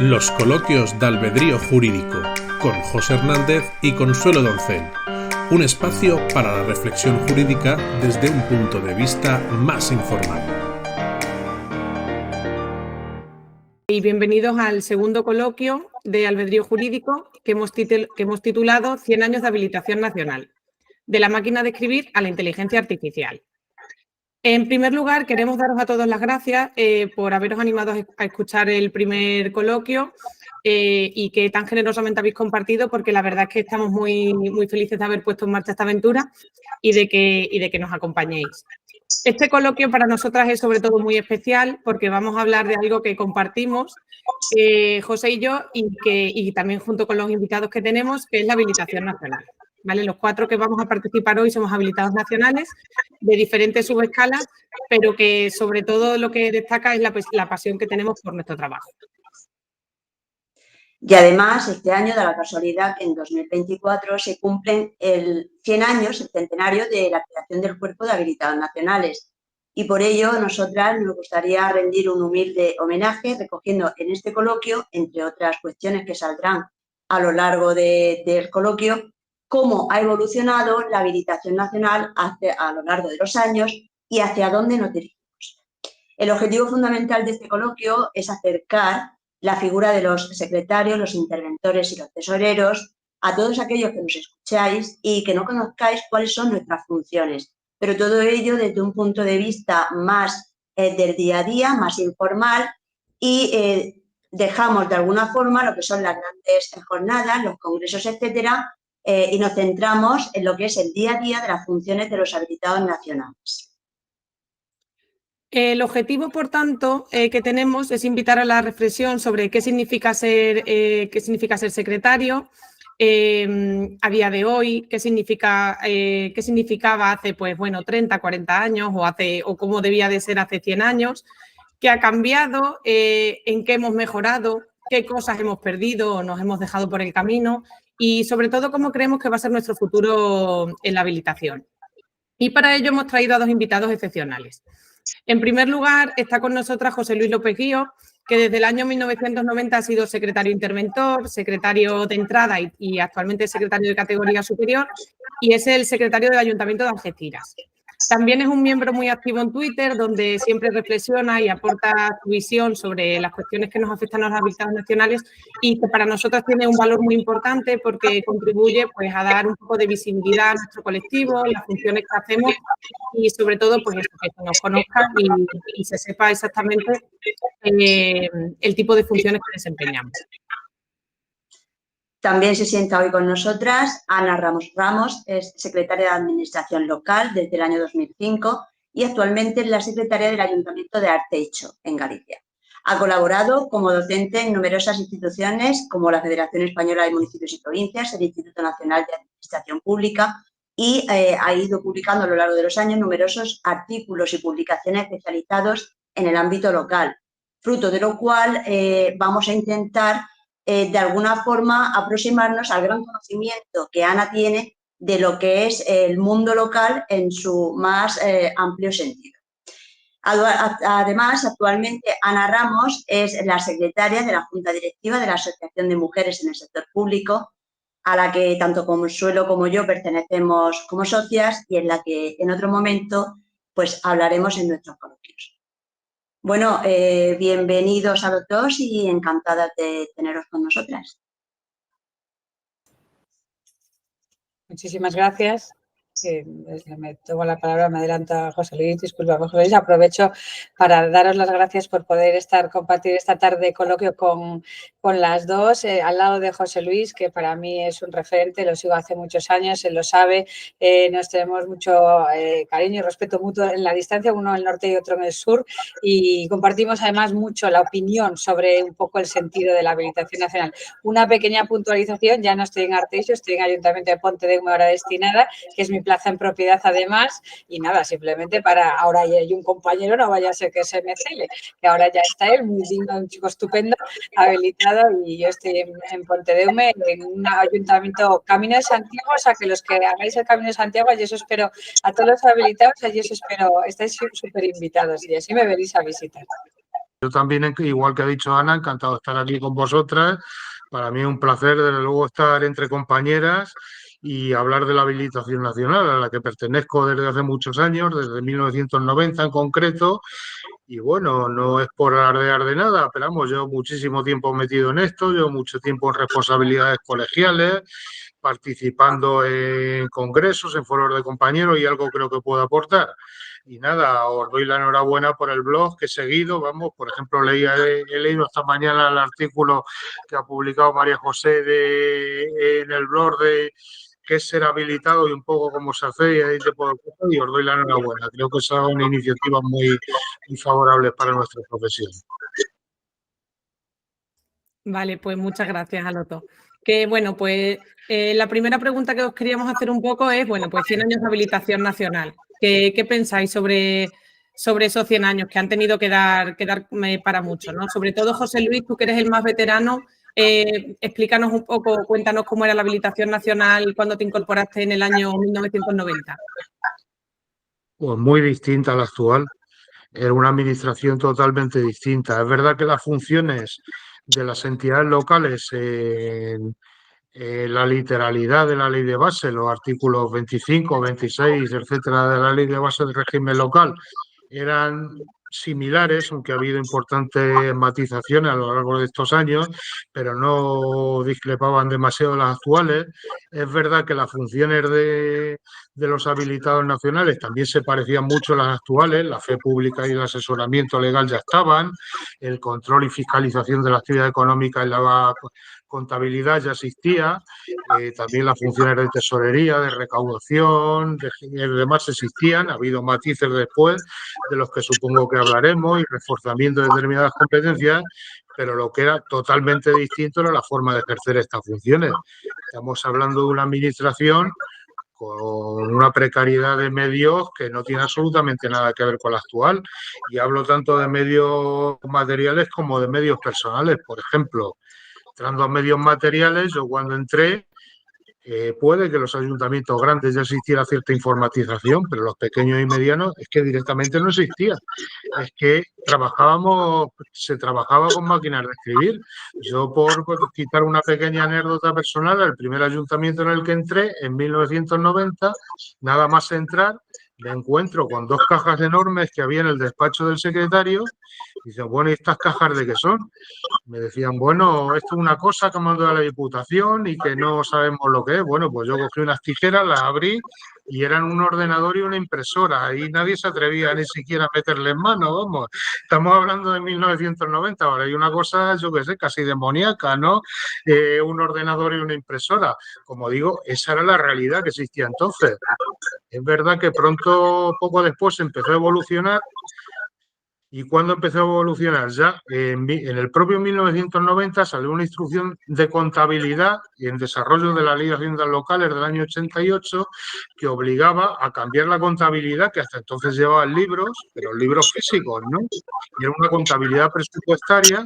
Los coloquios de albedrío jurídico, con José Hernández y Consuelo Doncel. Un espacio para la reflexión jurídica desde un punto de vista más informal. Y bienvenidos al segundo coloquio de albedrío jurídico que hemos titulado 100 años de habilitación nacional, de la máquina de escribir a la inteligencia artificial. En primer lugar, queremos daros a todos las gracias por haberos animado a escuchar el primer coloquio y que tan generosamente habéis compartido, porque la verdad es que estamos muy felices de haber puesto en marcha esta aventura y de que nos acompañéis. Este coloquio para nosotras es sobre todo muy especial porque vamos a hablar de algo que compartimos José y yo y también junto con los invitados que tenemos, que es la habilitación nacional. ¿Vale? Los 4 que vamos a participar hoy somos habilitados nacionales de diferentes subescalas, pero que sobre todo lo que destaca es la pasión que tenemos por nuestro trabajo. Y además, este año da la casualidad que en 2024 se cumplen el 100 años, el centenario de la creación del Cuerpo de Habilitados Nacionales. Y por ello, nosotras nos gustaría rendir un humilde homenaje recogiendo en este coloquio, entre otras cuestiones que saldrán a lo largo del coloquio, cómo ha evolucionado la habilitación nacional a lo largo de los años y hacia dónde nos dirigimos. El objetivo fundamental de este coloquio es acercar la figura de los secretarios, los interventores y los tesoreros a todos aquellos que nos escucháis y que no conozcáis cuáles son nuestras funciones, pero todo ello desde un punto de vista más del día a día, más informal y dejamos de alguna forma lo que son las grandes jornadas, los congresos, etcétera, y nos centramos en lo que es el día a día de las funciones de los habilitados nacionales. El objetivo, por tanto, que tenemos es invitar a la reflexión sobre qué significa ser secretario a día de hoy, qué significaba hace 30, 40 años o cómo debía de ser hace 100 años, qué ha cambiado, en qué hemos mejorado, qué cosas hemos perdido o nos hemos dejado por el camino y, sobre todo, cómo creemos que va a ser nuestro futuro en la habilitación. Y para ello hemos traído a 2 invitados excepcionales. En primer lugar, está con nosotras José Luis López Guío, que desde el año 1990 ha sido secretario interventor, secretario de entrada y actualmente secretario de categoría superior, y es el secretario del Ayuntamiento de Algeciras. También es un miembro muy activo en Twitter, donde siempre reflexiona y aporta su visión sobre las cuestiones que nos afectan a los habilitados nacionales y que para nosotros tiene un valor muy importante porque contribuye a dar un poco de visibilidad a nuestro colectivo, las funciones que hacemos y sobre todo que se nos conozca y se sepa exactamente el tipo de funciones que desempeñamos. También se sienta hoy con nosotras Ana Ramos Ramos, es secretaria de Administración Local desde el año 2005 y actualmente es la secretaria del Ayuntamiento de Arteixo, en Galicia. Ha colaborado como docente en numerosas instituciones como la Federación Española de Municipios y Provincias, el Instituto Nacional de Administración Pública y ha ido publicando a lo largo de los años numerosos artículos y publicaciones especializados en el ámbito local, fruto de lo cual vamos a intentar de alguna forma aproximarnos al gran conocimiento que Ana tiene de lo que es el mundo local en su más amplio sentido. Además, actualmente Ana Ramos es la secretaria de la Junta Directiva de la Asociación de Mujeres en el Sector Público, a la que tanto Consuelo como yo pertenecemos como socias y en la que en otro momento hablaremos en nuestros coloquios. Bueno, bienvenidos a los dos y encantadas de teneros con nosotras. Muchísimas gracias. Me tomo la palabra, me adelanta José Luis, disculpa, José Luis, aprovecho para daros las gracias por poder compartir esta tarde coloquio con las dos, al lado de José Luis, que para mí es un referente, lo sigo hace muchos años, él lo sabe, nos tenemos mucho cariño y respeto mutuo en la distancia, uno en el norte y otro en el sur, y compartimos además mucho la opinión sobre un poco el sentido de la habilitación nacional. Una pequeña puntualización, ya no estoy en Arteixo, estoy en Ayuntamiento de Pontedeume, ahora destinada, que es mi plaza en propiedad además, y nada, simplemente ahora hay un compañero, no vaya a ser que se me cele, que ahora ya está él, muy digno, un chico estupendo, habilitado, y yo estoy en Pontedeume, en un ayuntamiento, Camino de Santiago, o sea que los que hagáis el Camino de Santiago, allí os espero, a todos los habilitados, allí os espero, estáis súper invitados y así me venís a visitar. Yo también, igual que ha dicho Ana, encantado de estar aquí con vosotras. Para mí es un placer, desde luego, estar entre compañeras y hablar de la habilitación nacional, a la que pertenezco desde hace muchos años, desde 1990 en concreto. Y bueno, no es por alardear de nada, pero vamos, yo muchísimo tiempo metido en esto, llevo mucho tiempo en responsabilidades colegiales, participando en congresos, en foros de compañeros y algo creo que puedo aportar. Y nada, os doy la enhorabuena por el blog que he seguido, vamos, por ejemplo, he leído esta mañana el artículo que ha publicado María José en el blog de qué es ser habilitado y un poco cómo se hace, y ahí te puedo contar, y os doy la enhorabuena. Creo que son una iniciativa muy favorables para nuestra profesión. Vale, pues muchas gracias, Aloto. Que bueno, pues la primera pregunta que os queríamos hacer un poco es, bueno, pues 100 años de habilitación nacional. ¿Qué pensáis sobre esos 100 años que han tenido que dar para mucho, ¿no? Sobre todo, José Luis, tú que eres el más veterano, explícanos un poco, cuéntanos cómo era la habilitación nacional cuando te incorporaste en el año 1990. Pues muy distinta a la actual. Era una administración totalmente distinta. Es verdad que las funciones de las entidades locales la literalidad de la ley de base, los artículos 25, 26, etcétera, de la ley de base del régimen local, eran similares, aunque ha habido importantes matizaciones a lo largo de estos años, pero no discrepaban demasiado de las actuales. Es verdad que las funciones de los habilitados nacionales también se parecían mucho a las actuales, la fe pública y el asesoramiento legal ya estaban, el control y fiscalización de la actividad económica y la contabilidad ya existía, también las funciones de tesorería, de recaudación, demás existían, ha habido matices después de los que supongo que hablaremos y reforzamiento de determinadas competencias, pero lo que era totalmente distinto era la forma de ejercer estas funciones. Estamos hablando de una administración con una precariedad de medios que no tiene absolutamente nada que ver con la actual, y hablo tanto de medios materiales como de medios personales. Por ejemplo, entrando a medios materiales, yo cuando entré, puede que los ayuntamientos grandes ya existiera cierta informatización, pero los pequeños y medianos es que directamente no existía. Es que se trabajaba con máquinas de escribir. Yo, por quitar una pequeña anécdota personal, el primer ayuntamiento en el que entré, en 1990, nada más entrar, me encuentro con 2 cajas enormes que había en el despacho del secretario. Y dicen, bueno, ¿y estas cajas de qué son? Me decían, bueno, esto es una cosa que mandó a la Diputación y que no sabemos lo que es. Bueno, pues yo cogí unas tijeras, las abrí y eran un ordenador y una impresora, y nadie se atrevía ni siquiera a meterle en mano, vamos. Estamos hablando de 1990, ahora hay una cosa, yo qué sé, casi demoníaca, ¿no? Un ordenador y una impresora. Como digo, esa era la realidad que existía entonces. Es verdad que pronto, poco después, empezó a evolucionar. ¿Y cuándo empezó a evolucionar? Ya en el propio 1990 salió una instrucción de contabilidad y en desarrollo de la Ley de Haciendas Locales del año 88 que obligaba a cambiar la contabilidad, que hasta entonces llevaban libros, pero libros físicos, ¿no? Y era una contabilidad presupuestaria,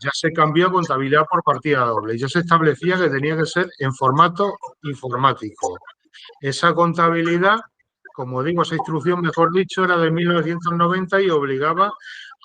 ya se cambió a contabilidad por partida doble y ya se establecía que tenía que ser en formato informático. Esa contabilidad, como digo, esa instrucción, mejor dicho, era de 1990 y obligaba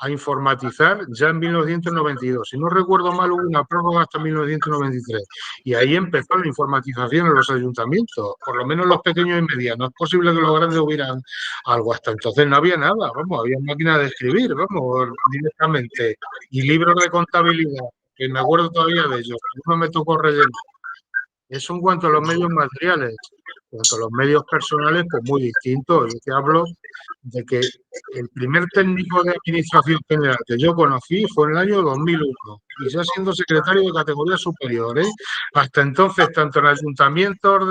a informatizar ya en 1992. Si no recuerdo mal, hubo una prórroga hasta 1993. Y ahí empezó la informatización en los ayuntamientos, por lo menos los pequeños y medianos. Es posible que los grandes hubieran algo. Hasta entonces no había nada, vamos, había máquinas de escribir, vamos, directamente. Y libros de contabilidad, que me acuerdo todavía de ellos. Uno me tocó rellenar. Eso en cuanto a los medios materiales. En cuanto a los medios personales, pues muy distinto. Yo te hablo de que el primer técnico de administración general que yo conocí fue en el año 2001, y ya siendo secretario de categoría superior. Hasta entonces, tanto en ayuntamientos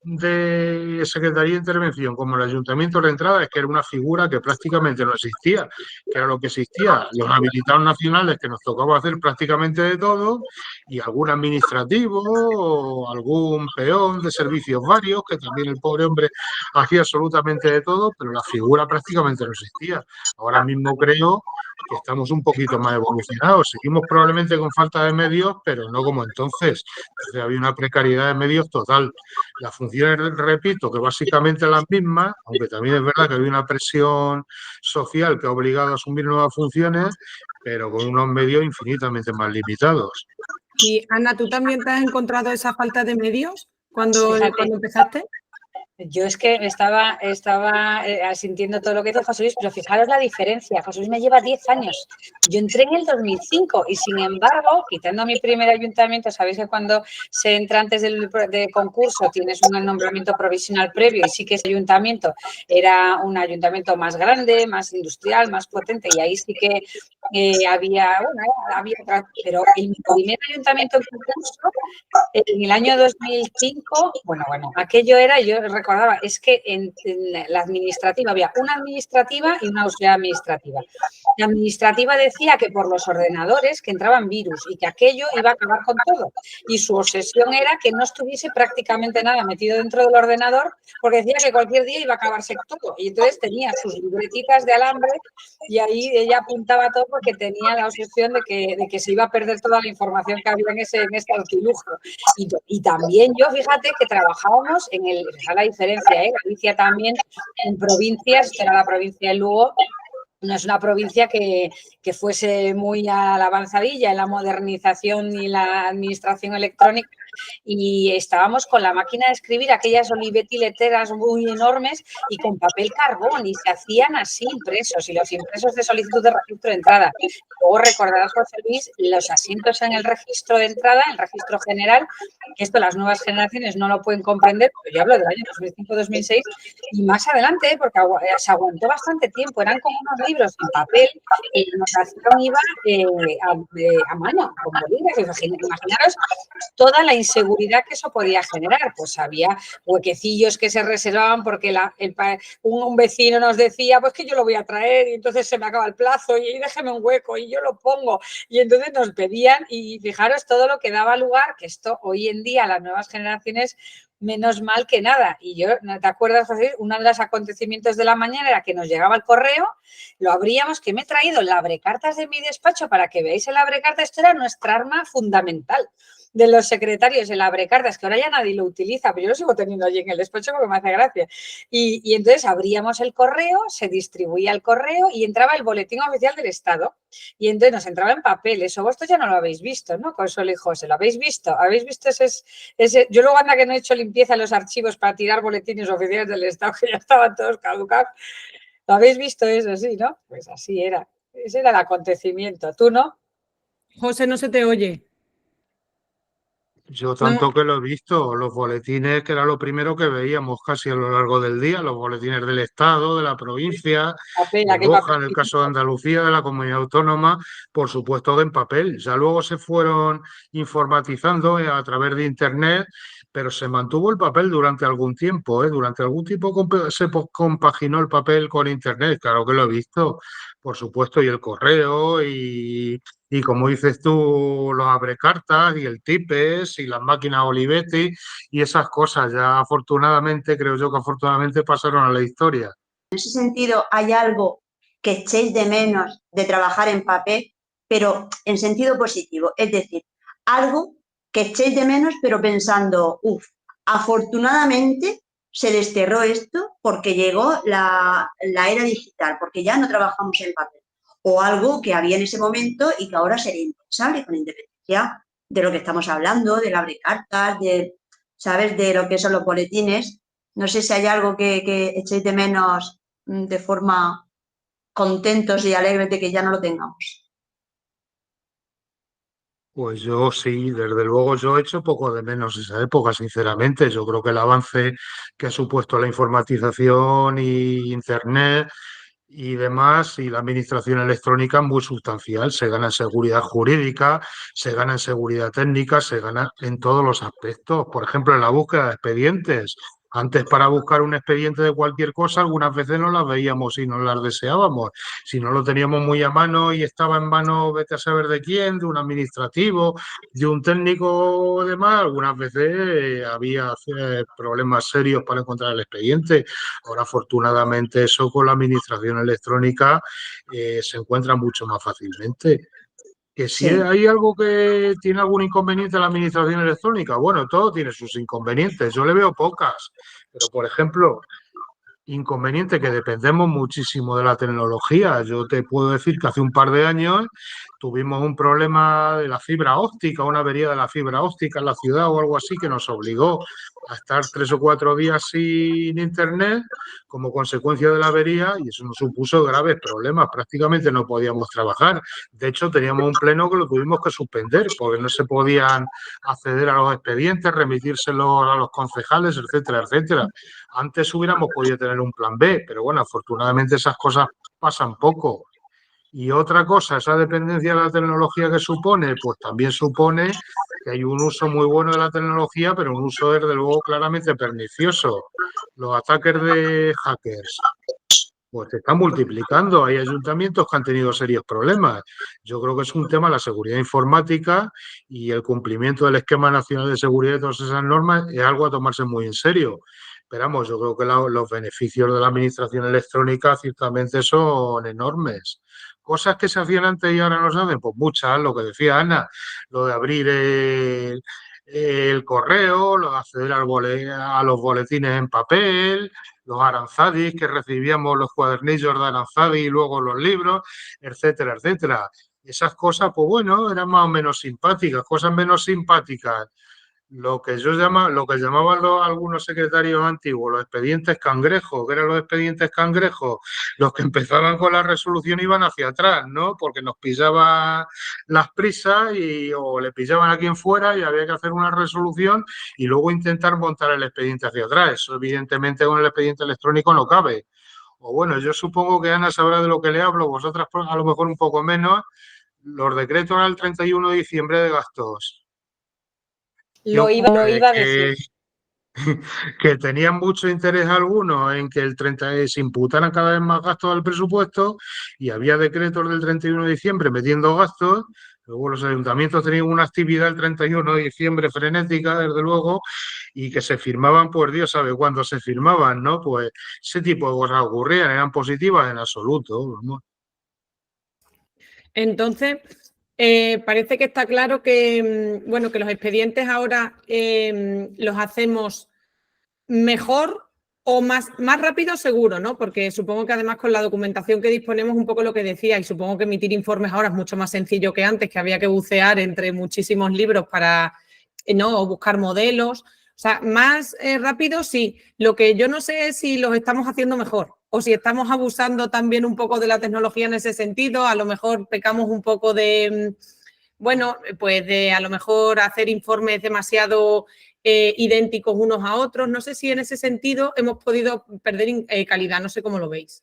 de Secretaría de Intervención como el Ayuntamiento de Entrada, es que era una figura que prácticamente no existía, que era lo que existía, los habilitados nacionales, que nos tocaba hacer prácticamente de todo, y algún administrativo o algún peón de servicios varios, que también el pobre hombre hacía absolutamente de todo, pero la figura prácticamente no existía. Ahora mismo creo que estamos un poquito más evolucionados. Seguimos probablemente con falta de medios, pero no como entonces. Entonces había una precariedad de medios total. Las funciones, repito, que básicamente las mismas, aunque también es verdad que había una presión social que ha obligado a asumir nuevas funciones, pero con unos medios infinitamente más limitados. Y Ana, ¿tú también te has encontrado esa falta de medios cuando empezaste? Yo es que estaba asintiendo todo lo que dice José Luis, pero fijaros la diferencia. José Luis me lleva 10 años. Yo entré en el 2005 y, sin embargo, quitando mi primer ayuntamiento, sabéis que cuando se entra antes del concurso tienes un nombramiento provisional previo, y sí que ese ayuntamiento era un ayuntamiento más grande, más industrial, más potente, y ahí sí que había otra, pero en mi primer ayuntamiento en concurso, en el año 2005, bueno, aquello era, yo recordaba, es que en la administrativa había una administrativa y una auxiliar administrativa. La administrativa decía que por los ordenadores que entraban virus y que aquello iba a acabar con todo. Y su obsesión era que no estuviese prácticamente nada metido dentro del ordenador, porque decía que cualquier día iba a acabarse todo. Y entonces tenía sus libretitas de alambre y ahí ella apuntaba todo porque tenía la obsesión de que se iba a perder toda la información que había en este artilugio. Y también yo, fíjate, que trabajábamos fíjate la diferencia, Galicia también, en provincias, era la provincia de Lugo, no es una provincia que fuese muy a la avanzadilla en la modernización y la administración electrónica, y estábamos con la máquina de escribir, aquellas Olivetti letteras muy enormes y con papel carbón, y se hacían así impresos, y los impresos de solicitud de registro de entrada. Luego recordarás, José Luis, los asientos en el registro de entrada, el registro general, que esto las nuevas generaciones no lo pueden comprender, pero yo hablo del año 2005-2006 y más adelante, porque se aguantó bastante tiempo, eran como unos libros en papel y la anotación iba a mano, con bolígrafos. Imaginaros toda la inseguridad que eso podía generar. Pues había huequecillos que se reservaban porque un vecino nos decía, pues que yo lo voy a traer y entonces se me acaba el plazo y déjeme un hueco y yo lo pongo. Y entonces nos pedían, y fijaros todo lo que daba lugar, que esto hoy en día las nuevas generaciones menos mal que nada. Y yo, ¿te acuerdas, José? Uno de los acontecimientos de la mañana era que nos llegaba el correo, lo abríamos, que me he traído el abrecartas de mi despacho para que veáis el abrecartas. Esto era nuestra arma fundamental de los secretarios, el abrecartas, que ahora ya nadie lo utiliza, pero yo lo sigo teniendo allí en el despacho porque me hace gracia. Y entonces abríamos el correo, se distribuía el correo y entraba el boletín oficial del Estado. Y entonces nos entraba en papel. Eso vosotros ya no lo habéis visto, ¿no? Consuelo y José, ¿lo habéis visto? ¿Habéis visto ese? Yo luego, anda, que no he hecho limpieza en los archivos para tirar boletines oficiales del Estado, que ya estaban todos caducados. ¿Lo habéis visto eso? Sí, ¿no? Pues así era. Ese era el acontecimiento. ¿Tú no? José, no se te oye. Yo tanto que lo he visto, los boletines, que era lo primero que veíamos casi a lo largo del día, los boletines del Estado, de la provincia, de Loja, en el caso de Andalucía, de la comunidad autónoma, por supuesto en papel. Ya luego se fueron informatizando a través de Internet, pero se mantuvo el papel durante algún tiempo, ¿eh? Durante algún tiempo se compaginó el papel con Internet, claro que lo he visto, por supuesto, y el correo y como dices tú, los abrecartas y el tipes y las máquinas Olivetti y esas cosas ya afortunadamente, creo yo que afortunadamente pasaron a la historia. En ese sentido, ¿hay algo que echéis de menos de trabajar en papel, pero en sentido positivo? Es decir, algo que echéis de menos, pero pensando, afortunadamente se desterró esto porque llegó la era digital, porque ya no trabajamos en papel. O algo que había en ese momento y que ahora sería impensable, con independencia de lo que estamos hablando, del abrecartas, ¿sabes?, de lo que son los boletines. No sé si hay algo que echéis de menos de forma contentos y alegres de que ya no lo tengamos. Pues yo sí, desde luego yo he hecho poco de menos esa época, sinceramente. Yo creo que el avance que ha supuesto la informatización y Internet y demás, y la administración electrónica, es muy sustancial. Se gana en seguridad jurídica, se gana en seguridad técnica, se gana en todos los aspectos. Por ejemplo, en la búsqueda de expedientes. Antes, para buscar un expediente de cualquier cosa, algunas veces no las veíamos y no las deseábamos. Si no lo teníamos muy a mano y estaba en mano, vete a saber de quién, de un administrativo, de un técnico o demás, algunas veces había problemas serios para encontrar el expediente. Ahora, afortunadamente, eso con la administración electrónica se encuentra mucho más fácilmente. Que si Sí. hay algo que tiene algún inconveniente en la administración electrónica, bueno, todo tiene sus inconvenientes. Yo le veo pocas, pero por ejemplo, Inconveniente que dependemos muchísimo de la tecnología. Yo te puedo decir que hace un par de años tuvimos un problema de la fibra óptica, una avería de la fibra óptica en la ciudad o algo así que nos obligó a estar 3 o 4 días sin internet como consecuencia de la avería y eso nos supuso graves problemas. Prácticamente no podíamos trabajar. De hecho, teníamos un pleno que lo tuvimos que suspender porque no se podían acceder a los expedientes, remitírselos a los concejales, etcétera, etcétera. Antes hubiéramos podido tener un plan B, pero bueno, afortunadamente esas cosas pasan poco. Y otra cosa, esa dependencia de la tecnología que supone, pues también supone que hay un uso muy bueno de la tecnología, pero un uso desde luego claramente pernicioso. Los ataques de hackers, pues se están multiplicando. Hay ayuntamientos que han tenido serios problemas. Yo creo que es un tema la seguridad informática y el cumplimiento del Esquema Nacional de Seguridad y todas esas normas es algo a tomarse muy en serio. Pero vamos, yo creo que los beneficios de la administración electrónica ciertamente son enormes. Cosas que se hacían antes y ahora no se hacen, pues muchas, lo que decía Ana, lo de abrir el correo, lo de acceder a los boletines en papel, los aranzadis que recibíamos, los cuadernillos de aranzadi y luego los libros, etcétera, etcétera. Esas cosas, pues bueno, eran más o menos simpáticas, cosas menos simpáticas. Lo que llamaban algunos secretarios antiguos, los expedientes cangrejos, que eran los expedientes cangrejos, los que empezaban con la resolución iban hacia atrás, ¿no? Porque nos pillaban las prisas o le pillaban a quien fuera y había que hacer una resolución y luego intentar montar el expediente hacia atrás. Eso evidentemente con el expediente electrónico no cabe. O bueno, yo supongo que Ana sabrá de lo que le hablo, vosotras a lo mejor un poco menos. Los decretos al 31 de diciembre de gastos. Lo iba a decir. Que tenían mucho interés algunos en que se imputaran cada vez más gastos al presupuesto y había decretos del 31 de diciembre metiendo gastos. Luego los ayuntamientos tenían una actividad el 31 de diciembre frenética, desde luego, y que se firmaban, pues Dios sabe cuándo se firmaban, ¿no? Pues ese tipo de cosas ocurrían, eran positivas en absoluto, ¿no? Entonces, parece que está claro que, bueno, que los expedientes ahora los hacemos mejor o más rápido seguro, ¿no? Porque supongo que además con la documentación que disponemos, un poco lo que decía, y supongo que emitir informes ahora es mucho más sencillo que antes, que había que bucear entre muchísimos libros para, ¿no? O buscar modelos. O sea, más rápido sí. Lo que yo no sé es si los estamos haciendo mejor o si estamos abusando también un poco de la tecnología en ese sentido. A lo mejor pecamos un poco de, bueno, pues de a lo mejor hacer informes demasiado idénticos unos a otros. No sé si en ese sentido hemos podido perder calidad. No sé cómo lo veis.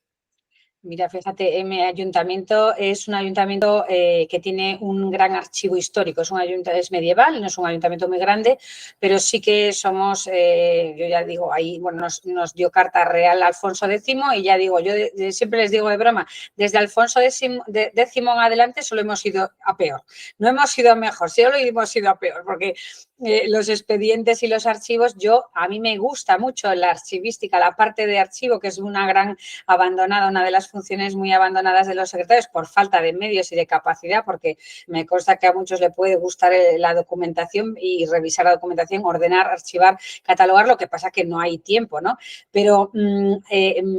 Mira, fíjate, mi ayuntamiento es un ayuntamiento que tiene un gran archivo histórico. Es medieval, no es un ayuntamiento muy grande, pero sí que somos, yo ya digo, ahí bueno, nos dio carta real Alfonso X y ya digo, yo siempre les digo de broma, desde Alfonso X en adelante solo hemos ido a peor. No hemos ido a mejor, solo hemos ido a peor, porque los expedientes y los archivos, a mí me gusta mucho la archivística, la parte de archivo, que es una gran abandonada, una de las funciones muy abandonadas de los secretarios por falta de medios y de capacidad, porque me consta que a muchos le puede gustar la documentación y revisar la documentación, ordenar, archivar, catalogar, lo que pasa que no hay tiempo, ¿no? Pero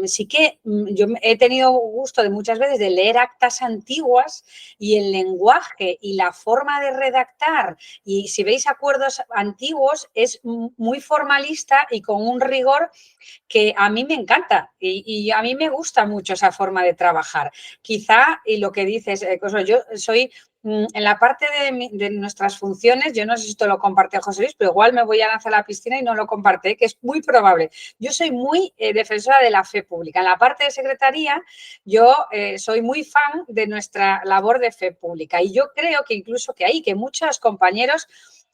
sí que yo he tenido gusto de muchas veces de leer actas antiguas y el lenguaje y la forma de redactar, y si veis acuerdos antiguos, es muy formalista y con un rigor que a mí me encanta y a mí me gusta mucho esa forma de trabajar. Quizá, y lo que dices, yo soy en la parte de nuestras funciones, yo no sé si esto lo comparte José Luis, pero igual me voy a lanzar a la piscina y no lo comparte, que es muy probable. Yo soy muy defensora de la fe pública. En la parte de secretaría, yo soy muy fan de nuestra labor de fe pública y yo creo que incluso que muchos compañeros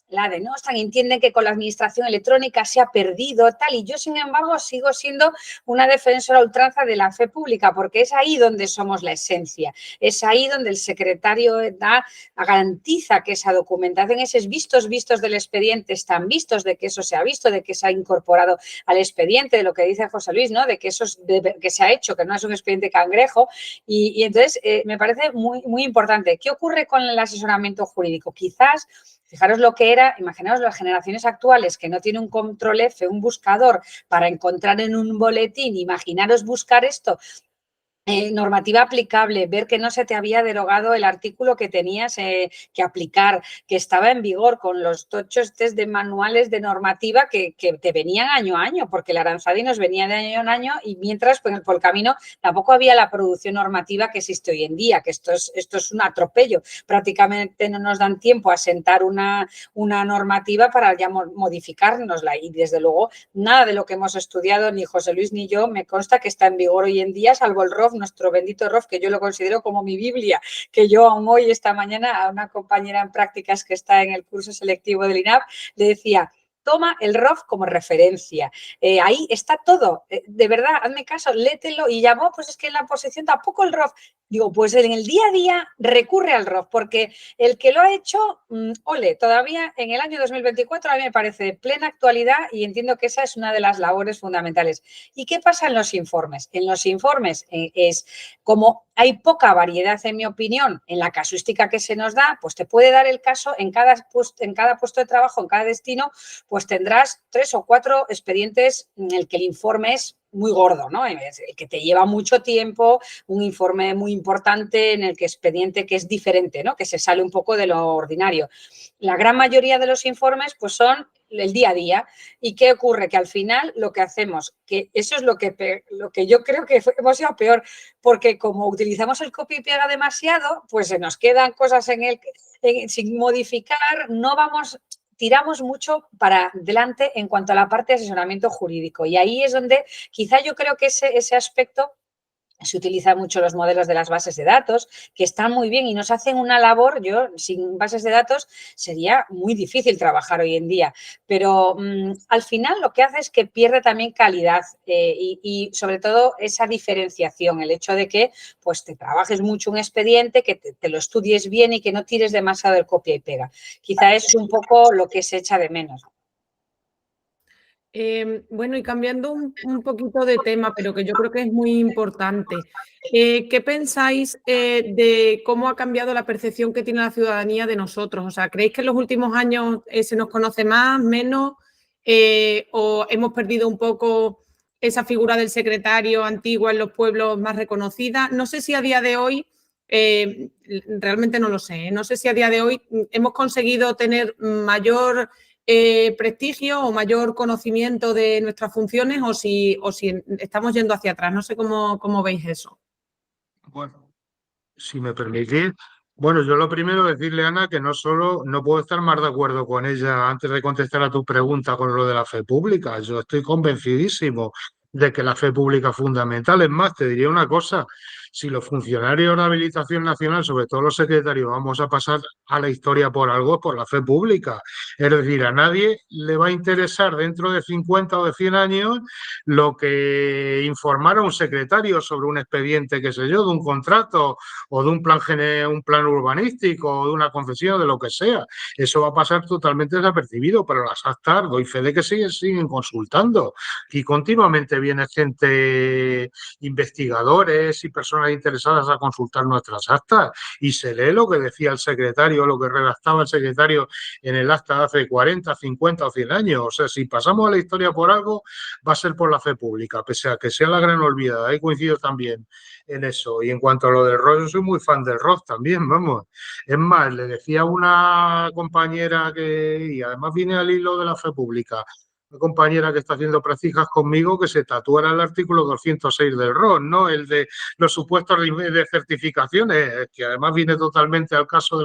la denostan, entienden que con la administración electrónica se ha perdido tal, y yo sin embargo sigo siendo una defensora a ultranza de la fe pública, porque es ahí donde somos la esencia, es ahí donde el secretario garantiza que esa documentación, esos vistos del expediente están vistos, de que eso se ha visto, de que se ha incorporado al expediente, de lo que dice José Luis, ¿no? De que eso que se ha hecho, que no es un expediente cangrejo, y entonces me parece muy, muy importante. ¿Qué ocurre con el asesoramiento jurídico? Quizás Fijaros lo que era, imaginaos las generaciones actuales que no tienen un control F, un buscador para encontrar en un boletín, imaginaros buscar esto. Normativa aplicable, ver que no se te había derogado el artículo que tenías que aplicar, que estaba en vigor con los tochos test de manuales de normativa que te venían año a año, porque el Aranzadi nos venía de año en año y mientras pues, por el camino tampoco había la producción normativa que existe hoy en día, que esto es un atropello. Prácticamente no nos dan tiempo a sentar una normativa para ya modificárnosla y desde luego nada de lo que hemos estudiado, ni José Luis ni yo, me consta que está en vigor hoy en día, salvo el ROF, nuestro bendito ROF, que yo lo considero como mi Biblia, que yo aún hoy, esta mañana, a una compañera en prácticas que está en el curso selectivo del INAP, le decía, toma el ROF como referencia. Ahí está todo. De verdad, hazme caso, léetelo y ya, pues es que en la posición tampoco el ROF. Digo, pues en el día a día recurre al ROF, porque el que lo ha hecho, ole, todavía en el año 2024 a mí me parece de plena actualidad y entiendo que esa es una de las labores fundamentales. ¿Y qué pasa en los informes? En los informes es como hay poca variedad, en mi opinión, en la casuística que se nos da, pues te puede dar el caso en cada puesto de trabajo, en cada destino, pues tendrás 3 o 4 expedientes en el que el informe es muy gordo, ¿no? El que te lleva mucho tiempo, un informe muy importante en el que expediente que es diferente, ¿no? Que se sale un poco de lo ordinario. La gran mayoría de los informes pues son el día a día. ¿Y qué ocurre? Que al final lo que hacemos, que eso es lo que yo creo que hemos ido peor, porque como utilizamos el copia y pega demasiado, pues se nos quedan cosas sin modificar, tiramos mucho para delante en cuanto a la parte de asesoramiento jurídico. Y ahí es donde quizá yo creo que ese aspecto se utilizan mucho los modelos de las bases de datos, que están muy bien y nos hacen una labor. Yo, sin bases de datos, sería muy difícil trabajar hoy en día. Pero al final lo que hace es que pierde también calidad y sobre todo esa diferenciación, el hecho de que pues, te trabajes mucho un expediente, que te lo estudies bien y que no tires demasiado el copia y pega. Quizá es un poco lo que se echa de menos. Bueno, y cambiando un poquito de tema, pero que yo creo que es muy importante, ¿qué pensáis de cómo ha cambiado la percepción que tiene la ciudadanía de nosotros? O sea, ¿creéis que en los últimos años se nos conoce más, menos, o hemos perdido un poco esa figura del secretario antigua en los pueblos más reconocida? No sé si a día de hoy, realmente no lo sé, no sé si a día de hoy hemos conseguido tener mayor prestigio o mayor conocimiento de nuestras funciones o si estamos yendo hacia atrás. No sé cómo veis eso. Bueno, si me permitís, bueno, yo lo primero decirle, Ana, que no puedo estar más de acuerdo con ella antes de contestar a tu pregunta con lo de la fe pública. Yo estoy convencidísimo de que la fe pública es fundamental. Es más, te diría una cosa, si los funcionarios de habilitación nacional, sobre todo los secretarios, vamos a pasar a la historia por algo, es por la fe pública. Es decir, a nadie le va a interesar dentro de 50 o de 100 años lo que informara un secretario sobre un expediente, qué sé yo, de un contrato o de un plan urbanístico o de una concesión, de lo que sea. Eso va a pasar totalmente desapercibido, pero las actas, doy fe de que siguen consultando y continuamente viene gente, investigadores y personas interesadas a consultar nuestras actas y se lee lo que decía el secretario, lo que redactaba el secretario en el acta de hace 40, 50 o 100 años. O sea, si pasamos a la historia por algo, va a ser por la fe pública, pese a que sea la gran olvidada. Ahí coincido también en eso. Y en cuanto a lo del ROF, yo soy muy fan del ROF también, vamos. Es más, le decía a una compañera y además viene al hilo de la fe pública, una compañera que está haciendo prácticas conmigo, que se tatuara el artículo 206 del ROF, no el de los supuestos de certificaciones, que además viene totalmente al caso de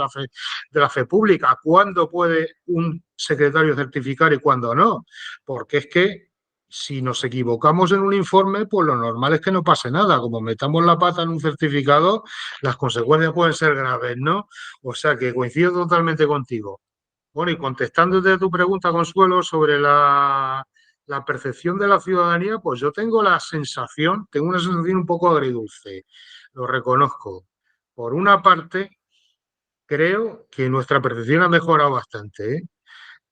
la fe pública. ¿Cuándo puede un secretario certificar y cuándo no? Porque es que si nos equivocamos en un informe, pues lo normal es que no pase nada. Como metamos la pata en un certificado, las consecuencias pueden ser graves, ¿no? O sea que coincido totalmente contigo. Bueno, y contestándote a tu pregunta, Consuelo, sobre la percepción de la ciudadanía, pues yo tengo una sensación un poco agridulce, lo reconozco. Por una parte, creo que nuestra percepción ha mejorado bastante, ¿eh?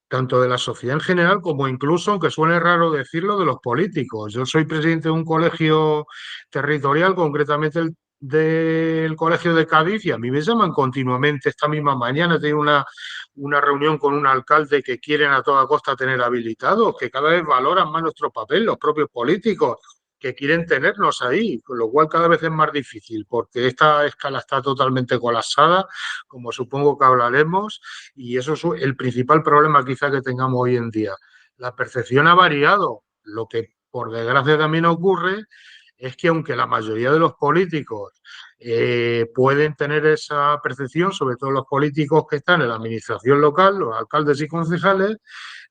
Tanto de la sociedad en general como incluso, aunque suene raro decirlo, de los políticos. Yo soy presidente de un colegio territorial, concretamente el del Colegio de Cádiz y a mí me llaman continuamente. Esta misma mañana he tenido una reunión con un alcalde que quieren a toda costa tener habilitados, que cada vez valoran más nuestro papel, los propios políticos, que quieren tenernos ahí, con lo cual cada vez es más difícil, porque esta escala está totalmente colapsada, como supongo que hablaremos, y eso es el principal problema quizá que tengamos hoy en día. La percepción ha variado, lo que por desgracia también ocurre es que aunque la mayoría de los políticos pueden tener esa percepción, sobre todo los políticos que están en la administración local, los alcaldes y concejales,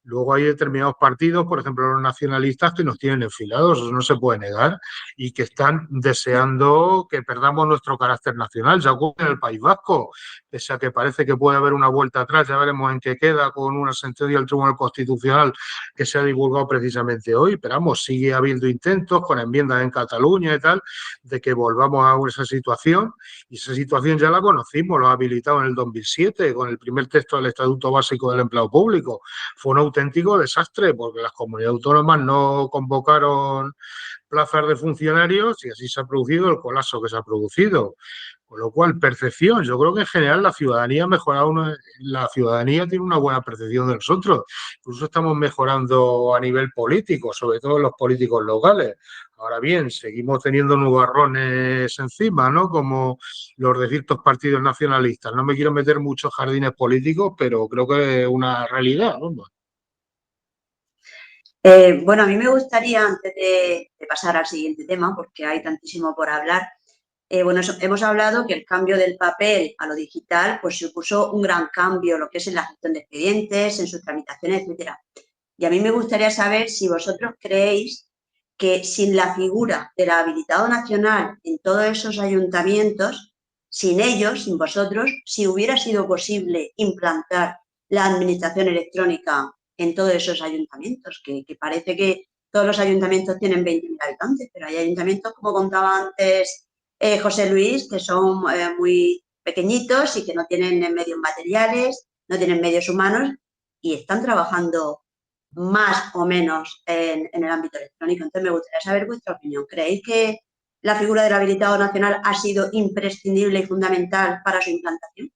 luego hay determinados partidos, por ejemplo los nacionalistas, que nos tienen enfilados, eso no se puede negar, y que están deseando que perdamos nuestro carácter nacional. Ya ocurre en el País Vasco, pese a que parece que puede haber una vuelta atrás, ya veremos en qué queda con una sentencia del Tribunal Constitucional que se ha divulgado precisamente hoy, pero vamos, sigue habiendo intentos con enmiendas en Cataluña y tal, de que volvamos a esa situación, y esa situación ya la conocimos, lo ha habilitado en el 2007 con el primer texto del Estatuto Básico del Empleado Público. Fue un auténtico desastre porque las comunidades autónomas no convocaron plazas de funcionarios y así se ha producido el colapso que se ha producido. Con lo cual, percepción, yo creo que en general la ciudadanía ha mejorado, la ciudadanía tiene una buena percepción de nosotros. Incluso estamos mejorando a nivel político, sobre todo los políticos locales. Ahora bien, seguimos teniendo nubarrones encima, ¿no? Como los de ciertos partidos nacionalistas. No me quiero meter muchos jardines políticos, pero creo que es una realidad, ¿no? Bueno, a mí me gustaría, antes de pasar al siguiente tema, porque hay tantísimo por hablar, bueno, hemos hablado que el cambio del papel a lo digital pues supuso un gran cambio, lo que es en la gestión de expedientes, en sus tramitaciones, etcétera. Y a mí me gustaría saber si vosotros creéis que sin la figura del habilitado nacional en todos esos ayuntamientos, sin ellos, sin vosotros, si hubiera sido posible implantar la administración electrónica en todos esos ayuntamientos, que parece que todos los ayuntamientos tienen 20.000 habitantes, pero hay ayuntamientos, como contaba antes José Luis, que son muy pequeñitos y que no tienen medios materiales, no tienen medios humanos y están trabajando más o menos en el ámbito electrónico. Entonces, me gustaría saber vuestra opinión. ¿Creéis que la figura del habilitado nacional ha sido imprescindible y fundamental para su implantación?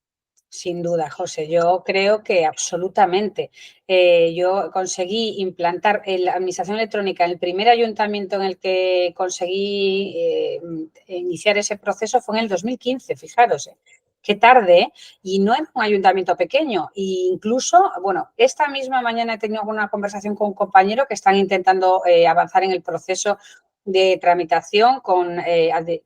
Sin duda, José, yo creo que absolutamente. Yo conseguí implantar la administración electrónica en el primer ayuntamiento en el que conseguí iniciar ese proceso fue en el 2015, fijaros. Qué tarde, y no era un ayuntamiento pequeño. E incluso, bueno, esta misma mañana he tenido una conversación con un compañero que están intentando avanzar en el proceso de tramitación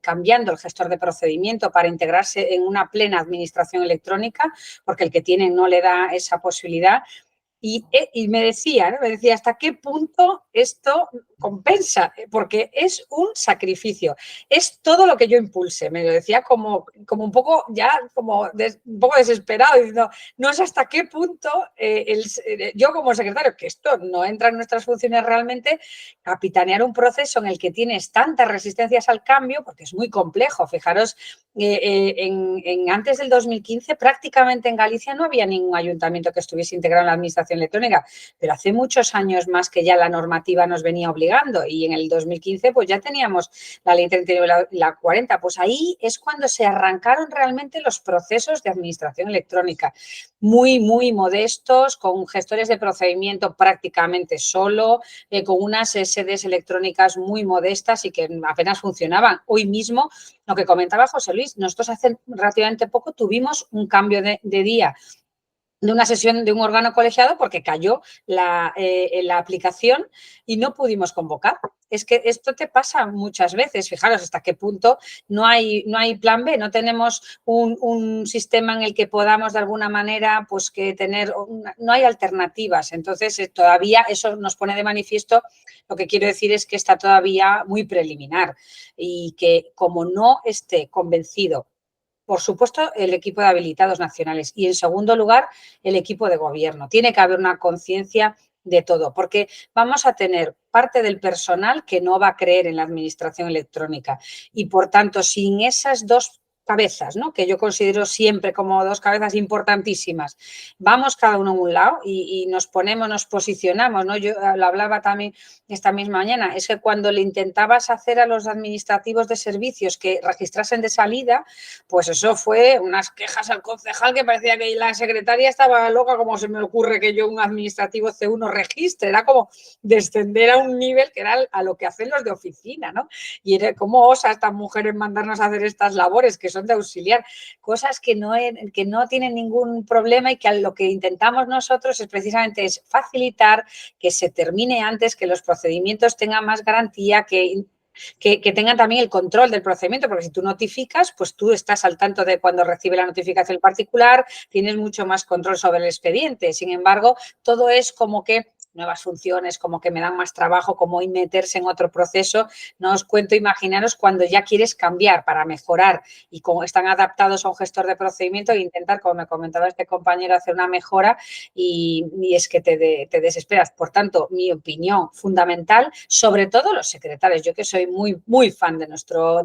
cambiando el gestor de procedimiento para integrarse en una plena administración electrónica, porque el que tiene no le da esa posibilidad. Y me decía, ¿no? ¿Hasta qué punto esto compensa? Porque es un sacrificio, es todo lo que yo impulse. Me lo decía como un poco ya, un poco desesperado, diciendo, no sé hasta qué punto yo como secretario, que esto no entra en nuestras funciones realmente, capitanear un proceso en el que tienes tantas resistencias al cambio, porque es muy complejo. Fijaros, antes del 2015 prácticamente en Galicia no había ningún ayuntamiento que estuviese integrado en la administración electrónica, pero hace muchos años más que ya la normativa nos venía obligando, y en el 2015 pues ya teníamos la ley 39 y la 40, pues ahí es cuando se arrancaron realmente los procesos de administración electrónica, muy, muy modestos, con gestores de procedimiento prácticamente solo, con unas sedes electrónicas muy modestas y que apenas funcionaban. Hoy mismo, lo que comentaba José Luis, nosotros hace relativamente poco tuvimos un cambio de día de una sesión de un órgano colegiado porque cayó la aplicación y no pudimos convocar. Es que esto te pasa muchas veces. Fijaros hasta qué punto no hay plan B, no tenemos un sistema en el que podamos de alguna manera pues que no hay alternativas. Entonces, todavía eso nos pone de manifiesto, lo que quiero decir es que está todavía muy preliminar y que como no esté convencido, por supuesto, el equipo de habilitados nacionales y, en segundo lugar, el equipo de gobierno. Tiene que haber una conciencia de todo, porque vamos a tener parte del personal que no va a creer en la administración electrónica y, por tanto, sin esas dos cabezas, ¿no? Que yo considero siempre como dos cabezas importantísimas. Vamos cada uno a un lado y nos ponemos, nos posicionamos, ¿no? Yo lo hablaba también esta misma mañana, es que cuando le intentabas hacer a los administrativos de servicios que registrasen de salida, pues eso fue unas quejas al concejal que parecía que la secretaria estaba loca, como se me ocurre que yo un administrativo C1 registre, era como descender a un nivel que era a lo que hacen los de oficina, ¿no? Y era cómo osa estas mujeres mandarnos a hacer estas labores que son de auxiliar, cosas que no tienen ningún problema y que lo que intentamos nosotros es precisamente es facilitar que se termine antes, que los procedimientos tengan más garantía, que tengan también el control del procedimiento, porque si tú notificas, pues tú estás al tanto de cuando recibe la notificación particular, tienes mucho más control sobre el expediente. Sin embargo, todo es como que nuevas funciones, como que me dan más trabajo, como meterse en otro proceso. No os cuento, imaginaros cuando ya quieres cambiar para mejorar y como están adaptados a un gestor de procedimiento e intentar, como me comentaba este compañero, hacer una mejora y es que te desesperas. Por tanto, mi opinión fundamental, sobre todo los secretarios, yo que soy muy, muy fan de nuestro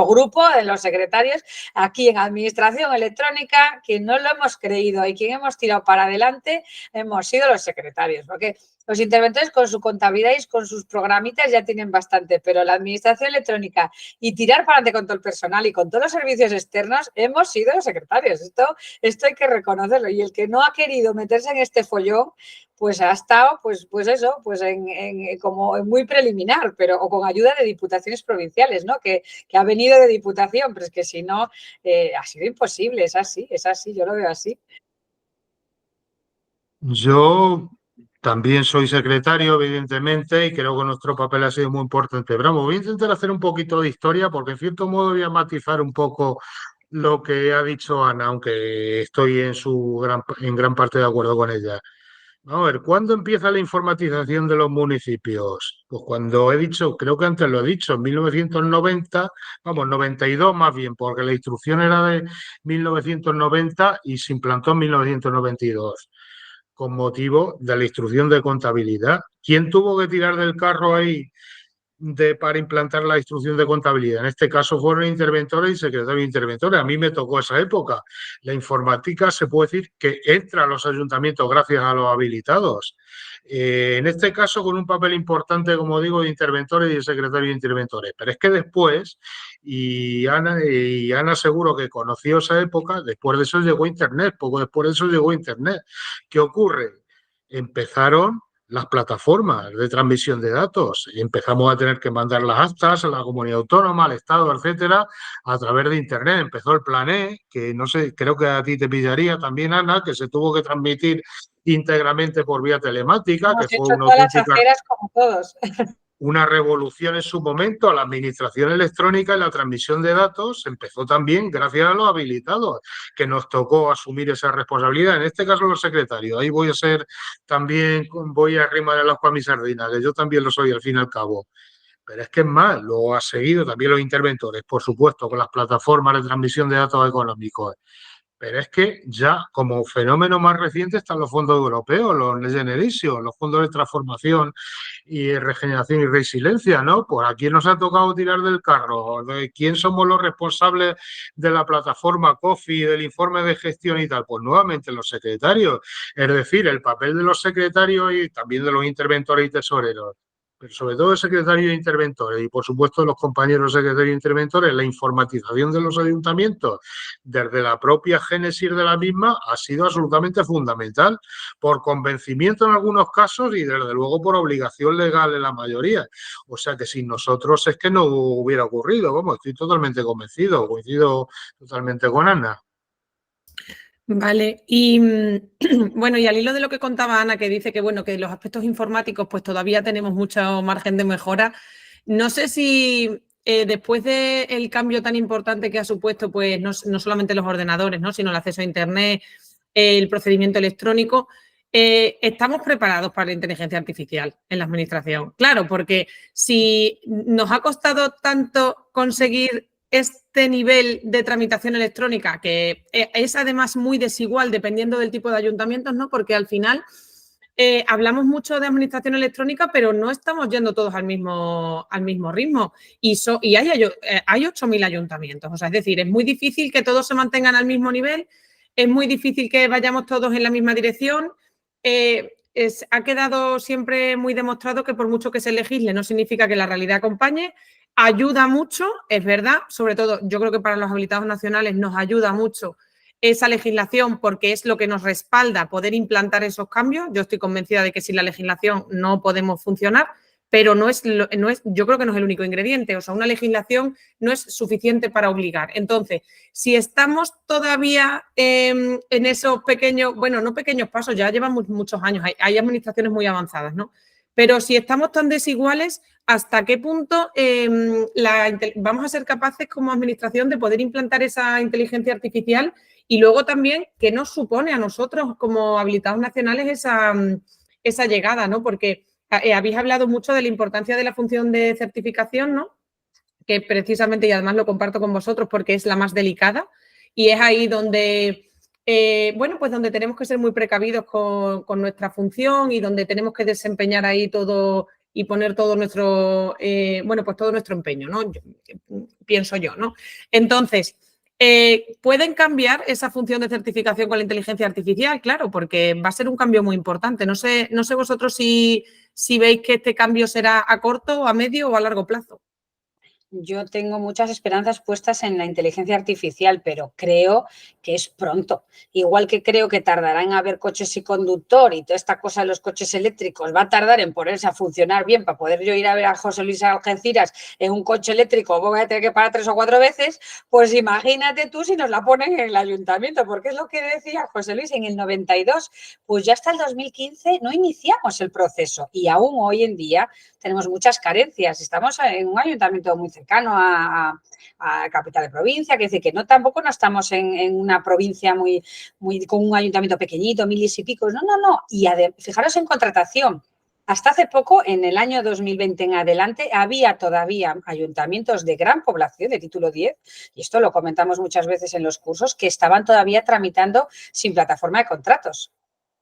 grupo, de los secretarios, aquí en Administración Electrónica, quien no lo hemos creído y quien hemos tirado para adelante hemos sido los secretarios, porque los interventores con su contabilidad y con sus programitas ya tienen bastante, pero la administración electrónica y tirar para adelante con todo el personal y con todos los servicios externos hemos sido los secretarios. Esto hay que reconocerlo. Y el que no ha querido meterse en este follón, pues ha estado, pues eso, pues como muy preliminar, pero o con ayuda de diputaciones provinciales, ¿no? Que ha venido de diputación, pero es que si no, ha sido imposible. Es así, yo lo veo así. Yo también soy secretario, evidentemente, y creo que nuestro papel ha sido muy importante. Pero vamos, voy a intentar hacer un poquito de historia porque, en cierto modo, voy a matizar un poco lo que ha dicho Ana, aunque estoy en gran parte de acuerdo con ella. Vamos a ver, ¿cuándo empieza la informatización de los municipios? Pues cuando he dicho, creo que antes lo he dicho, en 1990, vamos, 92 más bien, porque la instrucción era de 1990 y se implantó en 1992 con motivo de la instrucción de contabilidad. ¿Quién tuvo que tirar del carro ahí para implantar la instrucción de contabilidad? En este caso fueron interventores y secretarios de interventores. A mí me tocó esa época. La informática se puede decir que entra a los ayuntamientos gracias a los habilitados. En este caso con un papel importante, como digo, de interventores y de secretarios de interventores. Pero es que después, y Ana seguro que conoció esa época, después de eso llegó Internet, poco después de eso llegó Internet. ¿Qué ocurre? Empezaron las plataformas de transmisión de datos. Empezamos a tener que mandar las actas a la comunidad autónoma, al Estado, etcétera, a través de Internet. Empezó el Plan E, que no sé, creo que a ti te pillaría también, Ana, que se tuvo que transmitir íntegramente por vía telemática, Hemos que hecho fue una todas las auténtica... aceras como todos. Una revolución en su momento a la administración electrónica y la transmisión de datos empezó también gracias a los habilitados, que nos tocó asumir esa responsabilidad, en este caso los secretarios. Ahí voy a arrimar el agua a mi sardina, que yo también lo soy al fin y al cabo. Pero es que es más, lo ha seguido también los interventores, por supuesto, con las plataformas de transmisión de datos económicos. Pero es que ya como fenómeno más reciente están los fondos europeos, los Next Generation, los fondos de transformación y regeneración y resiliencia, ¿no? Pues aquí nos ha tocado tirar del carro. ¿De quién somos los responsables de la plataforma COFI, del informe de gestión y tal? Pues nuevamente los secretarios. Es decir, el papel de los secretarios y también de los interventores y tesoreros, pero sobre todo de secretarios e interventores y, por supuesto, de los compañeros secretarios e interventores, la informatización de los ayuntamientos desde la propia génesis de la misma ha sido absolutamente fundamental, por convencimiento en algunos casos y, desde luego, por obligación legal en la mayoría. O sea que sin nosotros es que no hubiera ocurrido. Vamos, estoy totalmente convencido, coincido totalmente con Ana. Vale, y bueno, y al hilo de lo que contaba Ana, que dice que bueno, que los aspectos informáticos pues todavía tenemos mucho margen de mejora, no sé si después del cambio tan importante que ha supuesto pues no solamente los ordenadores, ¿no? Sino el acceso a Internet, el procedimiento electrónico, estamos preparados para la inteligencia artificial en la administración. Claro, porque si nos ha costado tanto conseguir este nivel de tramitación electrónica, que es además muy desigual dependiendo del tipo de ayuntamientos, ¿no? Porque al final hablamos mucho de administración electrónica, pero no estamos yendo todos al mismo ritmo. Y hay 8.000 ayuntamientos. O sea, es decir, es muy difícil que todos se mantengan al mismo nivel, es muy difícil que vayamos todos en la misma dirección. Ha quedado siempre muy demostrado que por mucho que se legisle no significa que la realidad acompañe. Ayuda mucho, es verdad, sobre todo yo creo que para los habilitados nacionales nos ayuda mucho esa legislación porque es lo que nos respalda poder implantar esos cambios. Yo estoy convencida de que sin la legislación no podemos funcionar, pero yo creo que no es el único ingrediente. O sea, una legislación no es suficiente para obligar. Entonces, si estamos todavía en esos pequeños, bueno, no pequeños pasos, ya llevamos muchos años, hay administraciones muy avanzadas, ¿no? Pero si estamos tan desiguales, ¿hasta qué punto vamos a ser capaces como administración de poder implantar esa inteligencia artificial? Y luego también, ¿qué nos supone a nosotros como habilitados nacionales esa llegada, ¿no? Porque habéis hablado mucho de la importancia de la función de certificación, ¿no? Que precisamente, y además lo comparto con vosotros porque es la más delicada y es ahí donde, bueno, pues donde tenemos que ser muy precavidos con nuestra función y donde tenemos que desempeñar ahí todo y poner todo nuestro, bueno, pues todo nuestro empeño, ¿no? Pienso yo, ¿no? Entonces, ¿pueden cambiar esa función de certificación con la inteligencia artificial? Claro, porque va a ser un cambio muy importante. No sé vosotros si veis que este cambio será a corto, a medio o a largo plazo. Yo tengo muchas esperanzas puestas en la inteligencia artificial, pero creo que es pronto. Igual que creo que tardará en haber coches y conductor y toda esta cosa de los coches eléctricos va a tardar en ponerse a funcionar bien para poder yo ir a ver a José Luis Algeciras en un coche eléctrico, voy a tener que parar 3 o 4 veces, pues imagínate tú si nos la ponen en el ayuntamiento, porque es lo que decía José Luis, en el 92, pues ya hasta el 2015 no iniciamos el proceso y aún hoy en día tenemos muchas carencias. Estamos en un ayuntamiento muy cercano a capital de provincia, que dice que tampoco no estamos en una provincia muy con un ayuntamiento pequeñito, 1000 y pico. No. Y fijaros en contratación. Hasta hace poco, en el año 2020 en adelante, había todavía ayuntamientos de gran población, de título 10, y esto lo comentamos muchas veces en los cursos, que estaban todavía tramitando sin plataforma de contratos.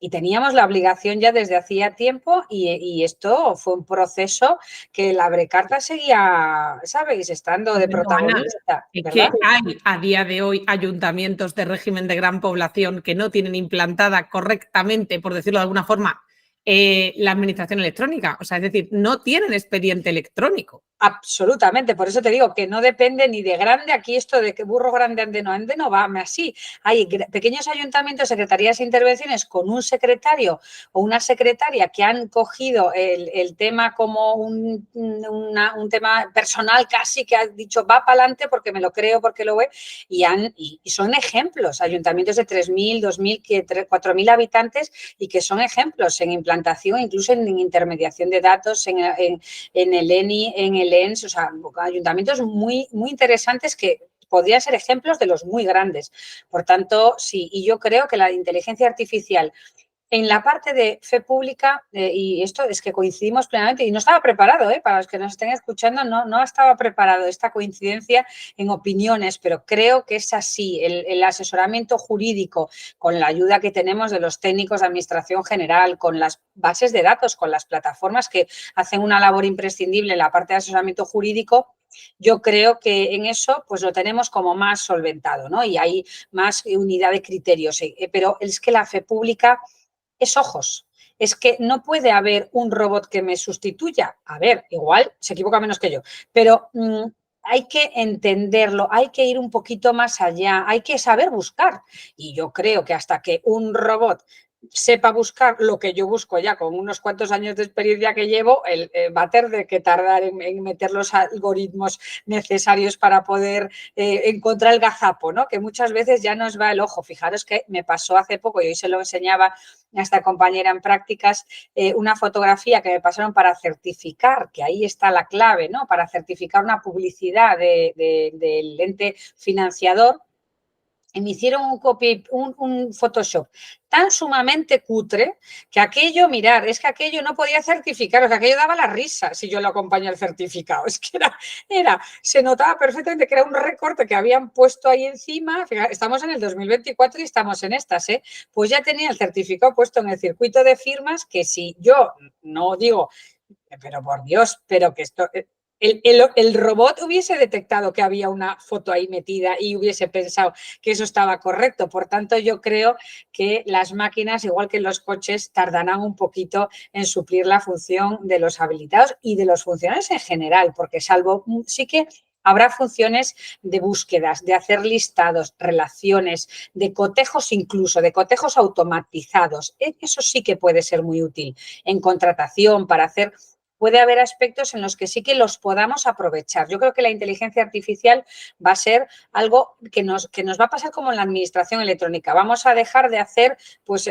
Y teníamos la obligación ya desde hacía tiempo y esto fue un proceso que la Brecarta seguía, ¿sabéis?, estando de protagonista. Es ¿verdad? que hay a día de hoy ayuntamientos de régimen de gran población que no tienen implantada correctamente, por decirlo de alguna forma, la administración electrónica. O sea, es decir, no tienen expediente electrónico. Absolutamente, por eso te digo que no depende ni de grande, aquí esto de que burro grande ande no va así. Hay pequeños ayuntamientos, secretarías e intervenciones con un secretario o una secretaria que han cogido el tema como un tema personal casi, que han dicho va para adelante porque me lo creo, porque lo ve, y son ejemplos, ayuntamientos de 3.000, 2.000, 4.000 habitantes y que son ejemplos en implantación, incluso en intermediación de datos, en el ENI, en el ENS, o sea, ayuntamientos muy, muy interesantes que podrían ser ejemplos de los muy grandes. Por tanto, sí, y yo creo que la inteligencia artificial en la parte de fe pública, y esto es que coincidimos plenamente, y no estaba preparado, para los que nos estén escuchando, no estaba preparado esta coincidencia en opiniones, pero creo que es así, el asesoramiento jurídico, con la ayuda que tenemos de los técnicos de administración general, con las bases de datos, con las plataformas que hacen una labor imprescindible en la parte de asesoramiento jurídico. Yo creo que en eso pues lo tenemos como más solventado, ¿no? Y hay más unidad de criterios, pero es que la fe pública es ojos. Es que no puede haber un robot que me sustituya. A ver, igual se equivoca menos que yo, pero hay que entenderlo, hay que ir un poquito más allá, hay que saber buscar. Y yo creo que hasta que un robot sepa buscar lo que yo busco ya con unos cuantos años de experiencia que llevo, va a tener que tardar en meter los algoritmos necesarios para poder encontrar el gazapo, ¿no? Que muchas veces ya nos va el ojo. Fijaros que me pasó hace poco, y hoy se lo enseñaba a esta compañera en prácticas, una fotografía que me pasaron para certificar, que ahí está la clave, ¿no? Para certificar una publicidad del ente financiador. y me hicieron un Photoshop tan sumamente cutre que aquello, mirar, es que aquello no podía certificar, o sea, aquello daba la risa si yo lo acompañé al certificado. Es que se notaba perfectamente que era un recorte que habían puesto ahí encima. Fíjate, estamos en el 2024 y estamos en estas, pues ya tenía el certificado puesto en el circuito de firmas, que si yo no digo, pero por Dios, pero que esto... El robot hubiese detectado que había una foto ahí metida y hubiese pensado que eso estaba correcto. Por tanto, yo creo que las máquinas, igual que los coches, tardarán un poquito en suplir la función de los habilitados y de los funcionarios en general, porque salvo sí que habrá funciones de búsquedas, de hacer listados, relaciones, de cotejos incluso, de cotejos automatizados. Eso sí que puede ser muy útil en contratación para hacer... Puede haber aspectos en los que sí que los podamos aprovechar. Yo creo que la inteligencia artificial va a ser algo que nos va a pasar como en la administración electrónica. Vamos a dejar de hacer pues,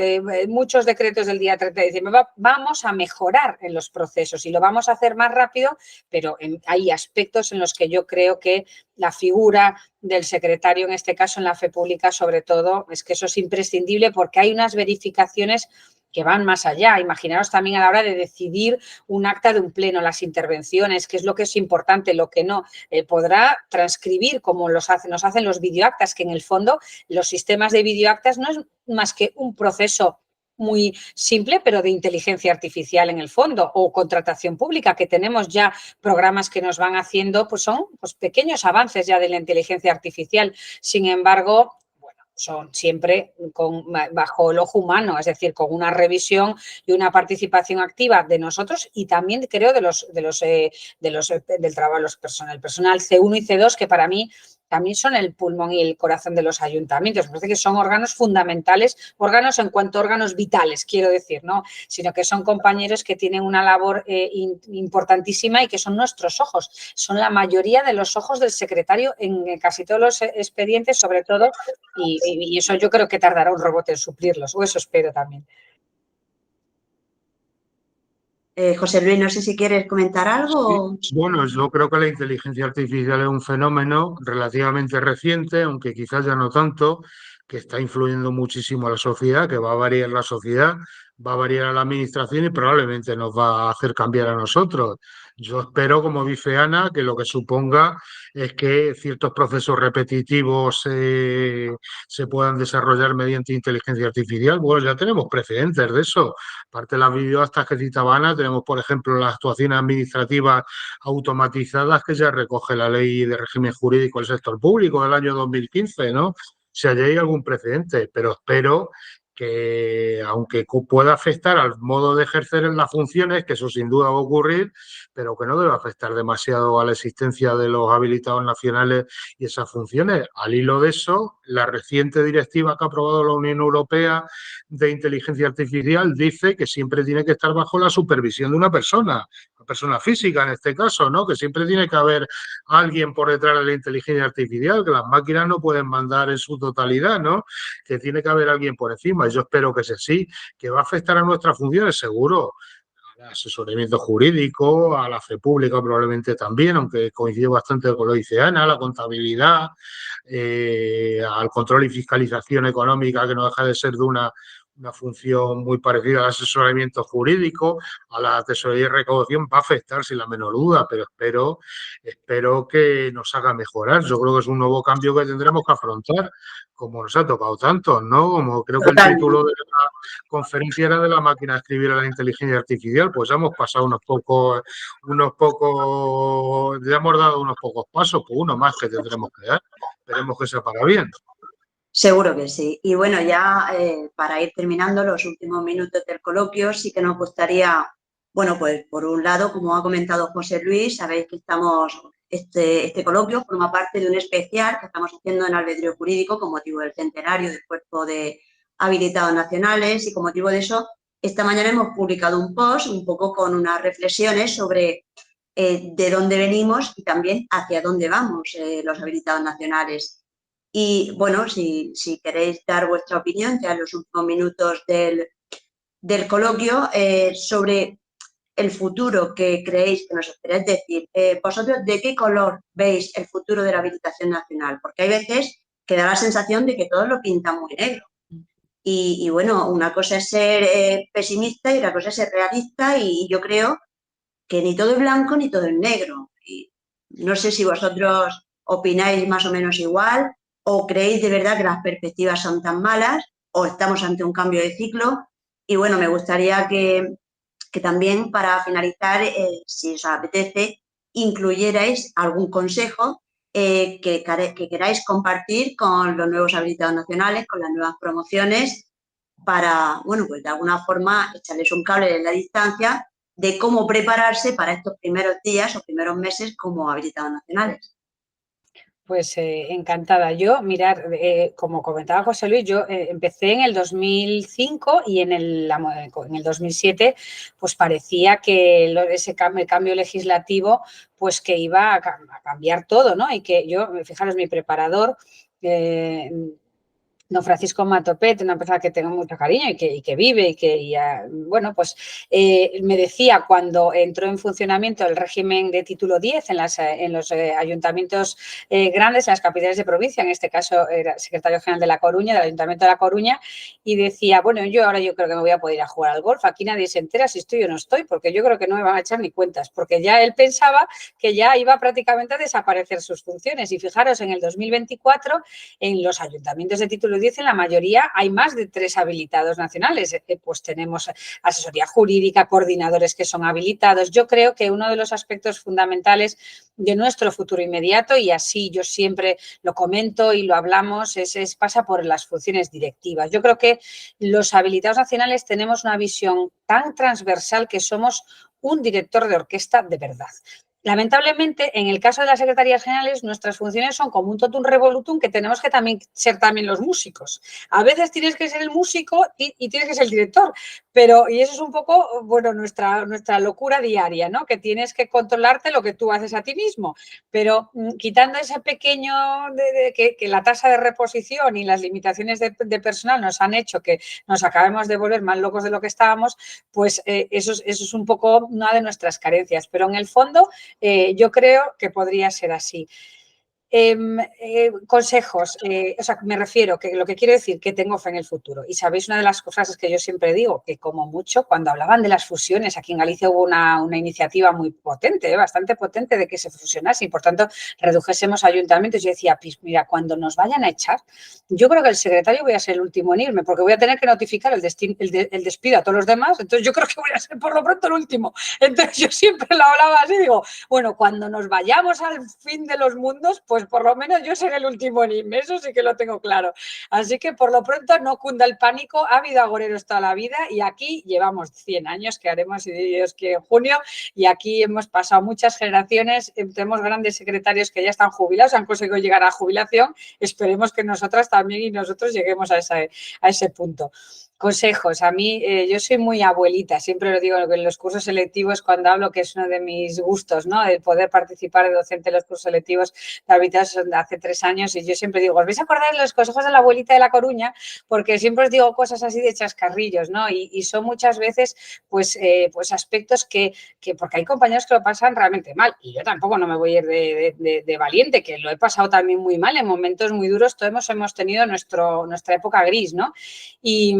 muchos decretos del día 30 de diciembre. Vamos a mejorar en los procesos y lo vamos a hacer más rápido, pero hay aspectos en los que yo creo que la figura del secretario, en este caso en la fe pública, sobre todo, es que eso es imprescindible porque hay unas verificaciones que van más allá. Imaginaros también a la hora de decidir un acta de un pleno, las intervenciones, qué es lo que es importante, lo que no. Podrá transcribir como nos hacen los videoactas, que en el fondo los sistemas de videoactas no es más que un proceso muy simple, pero de inteligencia artificial en el fondo, o contratación pública, que tenemos ya programas que nos van haciendo, pues son pues, pequeños avances ya de la inteligencia artificial. Sin embargo, son siempre bajo el ojo humano, es decir, con una revisión y una participación activa de nosotros y también creo del trabajo, el personal C1 y C2, que para mí también son el pulmón y el corazón de los ayuntamientos. Me parece que son órganos fundamentales, órganos en cuanto a órganos vitales, quiero decir, ¿no? Sino que son compañeros que tienen una labor importantísima y que son nuestros ojos. Son la mayoría de los ojos del secretario en casi todos los expedientes, sobre todo, y eso yo creo que tardará un robot en suplirlos, o eso espero también. José Luis, no sé si quieres comentar algo. Sí, bueno, yo creo que la inteligencia artificial es un fenómeno relativamente reciente, aunque quizás ya no tanto, que está influyendo muchísimo a la sociedad, que va a variar la sociedad, va a variar a la administración y probablemente nos va a hacer cambiar a nosotros. Yo espero, como dice Ana, que lo que suponga es que ciertos procesos repetitivos se puedan desarrollar mediante inteligencia artificial. Bueno, ya tenemos precedentes de eso. Aparte de las videoactas que citaba Ana, tenemos, por ejemplo, las actuaciones administrativas automatizadas que ya recoge la Ley de Régimen Jurídico del Sector Público del año 2015, ¿no? Si hay algún precedente, pero espero que, aunque pueda afectar al modo de ejercer las funciones, que eso sin duda va a ocurrir, pero que no debe afectar demasiado a la existencia de los habilitados nacionales y esas funciones. Al hilo de eso, la reciente directiva que ha aprobado la Unión Europea de inteligencia artificial dice que siempre tiene que estar bajo la supervisión de una persona física en este caso, ¿no? Que siempre tiene que haber alguien por detrás de la inteligencia artificial, que las máquinas no pueden mandar en su totalidad, ¿no? Que tiene que haber alguien por encima. Y yo espero que sea así, que va a afectar a nuestras funciones, seguro. Al asesoramiento jurídico, a la fe pública probablemente también, aunque coincide bastante con lo que dice Ana, a la contabilidad, al control y fiscalización económica, que no deja de ser de una función muy parecida al asesoramiento jurídico, a la tesorería y recaudación, va a afectar sin la menor duda, pero espero que nos haga mejorar. Yo creo que es un nuevo cambio que tendremos que afrontar, como nos ha tocado tanto, ¿no? Como creo que el título de la conferencia era de la máquina de escribir a la inteligencia artificial, pues ya hemos pasado ya hemos dado unos pocos pasos, pues uno más que tendremos que dar. Esperemos que sea para bien. Seguro que sí. Y bueno, ya para ir terminando los últimos minutos del coloquio, sí que nos gustaría, bueno, pues por un lado, como ha comentado José Luis, sabéis que este coloquio forma parte de un especial que estamos haciendo en Albedrío Jurídico con motivo del centenario del Cuerpo de Habilitados Nacionales y con motivo de eso, esta mañana hemos publicado un post un poco con unas reflexiones sobre de dónde venimos y también hacia dónde vamos los habilitados nacionales. Y bueno, si queréis dar vuestra opinión ya en los últimos minutos del coloquio sobre el futuro que creéis que nos esperáis decir, vosotros de qué color veis el futuro de la habilitación nacional, porque hay veces que da la sensación de que todos lo pintan muy negro. Y bueno, una cosa es ser pesimista y otra cosa es ser realista, y yo creo que ni todo es blanco ni todo es negro. Y no sé si vosotros opináis más o menos igual o creéis de verdad que las perspectivas son tan malas o estamos ante un cambio de ciclo. Y bueno, me gustaría que también para finalizar, si os apetece, incluyerais algún consejo que queráis compartir con los nuevos habilitados nacionales, con las nuevas promociones, para, bueno, pues de alguna forma echarles un cable en la distancia de cómo prepararse para estos primeros días o primeros meses como habilitados nacionales. Pues encantada. Yo, mirar, como comentaba José Luis, yo empecé en el 2005 y en el 2007 pues parecía que el cambio legislativo pues que iba a cambiar todo, ¿no? Y que yo, fijaros, mi preparador, don Francisco Matopet, una persona que tengo mucho cariño y que vive y que, bueno, pues me decía cuando entró en funcionamiento el régimen de título 10 en los ayuntamientos grandes, en las capitales de provincia, en este caso era secretario general de La Coruña, del Ayuntamiento de La Coruña, y decía, bueno, yo creo que me voy a poder ir a jugar al golf, aquí nadie se entera si estoy o no estoy, porque yo creo que no me van a echar ni cuentas, porque ya él pensaba que ya iba prácticamente a desaparecer sus funciones. Y fijaros, en el 2024, en los ayuntamientos de título 10, en la mayoría hay más de 3 habilitados nacionales. Pues tenemos asesoría jurídica, coordinadores que son habilitados. Yo creo que uno de los aspectos fundamentales de nuestro futuro inmediato, y así yo siempre lo comento y lo hablamos, pasa por las funciones directivas. Yo creo que los habilitados nacionales tenemos una visión tan transversal que somos un director de orquesta de verdad. Lamentablemente, en el caso de las secretarías generales, nuestras funciones son como un totum revolutum que tenemos que ser también los músicos. A veces tienes que ser el músico y tienes que ser el director, y eso es un poco, bueno, nuestra locura diaria, ¿no? Que tienes que controlarte lo que tú haces a ti mismo, pero quitando ese pequeño que la tasa de reposición y las limitaciones de personal nos han hecho que nos acabemos de volver más locos de lo que estábamos, pues eso es un poco una de nuestras carencias, pero en el fondo yo creo que podría ser así. Consejos, o sea, me refiero que lo que quiero decir que tengo fe en el futuro. Y sabéis, una de las cosas que yo siempre digo, que como mucho, cuando hablaban de las fusiones, aquí en Galicia hubo una iniciativa muy potente, bastante potente, de que se fusionase y por tanto redujésemos ayuntamientos. Yo decía, pues mira, cuando nos vayan a echar, yo creo que el secretario voy a ser el último en irme, porque voy a tener que notificar el despido a todos los demás, entonces yo creo que voy a ser por lo pronto el último. Entonces yo siempre lo hablaba así, digo, bueno, cuando nos vayamos al fin de los mundos, pues por lo menos yo seré el último en irme, eso sí que lo tengo claro. Así que por lo pronto no cunda el pánico, ha habido agoreros toda la vida y aquí llevamos 100 años, que haremos, si Dios quiere, en junio, y aquí hemos pasado muchas generaciones, tenemos grandes secretarios que ya están jubilados, han conseguido llegar a la jubilación, esperemos que nosotras también y nosotros lleguemos a ese punto. Consejos. A mí, yo soy muy abuelita, siempre lo digo en los cursos selectivos cuando hablo, que es uno de mis gustos, ¿no? El poder participar de docente en los cursos selectivos de habilitados hace 3 años, y yo siempre digo, os vais a acordar de los consejos de la abuelita de La Coruña, porque siempre os digo cosas así de chascarrillos, ¿no? Y son muchas veces, pues aspectos que, porque hay compañeros que lo pasan realmente mal, y yo tampoco no me voy a ir de valiente, que lo he pasado también muy mal, en momentos muy duros, todos hemos tenido nuestra época gris, ¿no? Y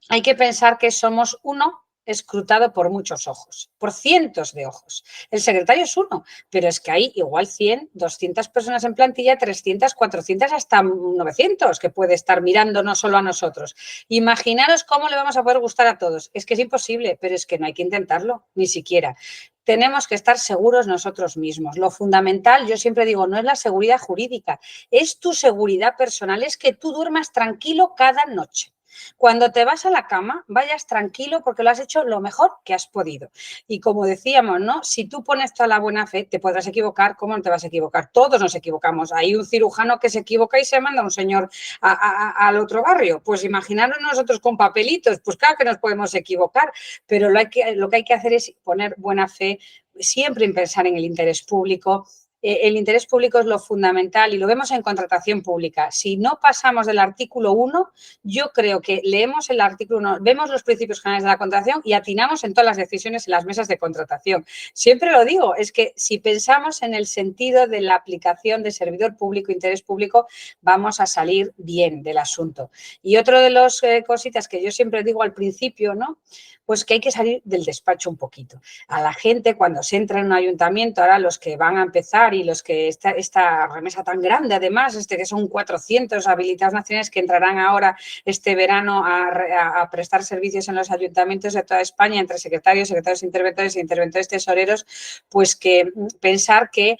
hay que pensar que somos uno escrutado por muchos ojos, por cientos de ojos. El secretario es uno, pero es que hay igual 100, 200 personas en plantilla, 300, 400, hasta 900 que puede estar mirando no solo a nosotros. Imaginaros cómo le vamos a poder gustar a todos. Es que es imposible, pero es que no hay que intentarlo, ni siquiera. Tenemos que estar seguros nosotros mismos. Lo fundamental, yo siempre digo, no es la seguridad jurídica, es tu seguridad personal, es que tú duermas tranquilo cada noche. Cuando te vas a la cama, vayas tranquilo porque lo has hecho lo mejor que has podido. Y como decíamos, ¿no? Si tú pones toda la buena fe, te podrás equivocar. ¿Cómo no te vas a equivocar? Todos nos equivocamos. Hay un cirujano que se equivoca y se manda a un señor al otro barrio. Pues imaginaros nosotros con papelitos, pues claro que nos podemos equivocar, pero lo que hay que hacer es poner buena fe, siempre en pensar en el interés público, el interés público es lo fundamental y lo vemos en contratación pública. Si no pasamos del artículo 1, yo creo que leemos el artículo 1, vemos los principios generales de la contratación y atinamos en todas las decisiones en las mesas de contratación. Siempre lo digo, es que si pensamos en el sentido de la aplicación de servidor público, interés público, vamos a salir bien del asunto. Y otro de las cositas que yo siempre digo al principio, ¿no? Pues que hay que salir del despacho un poquito. A la gente, cuando se entra en un ayuntamiento, ahora los que van a empezar y los que esta remesa tan grande, además, que son 400 habilitados nacionales que entrarán ahora este verano a prestar servicios en los ayuntamientos de toda España, entre secretarios, secretarios interventores e interventores tesoreros, pues que pensar que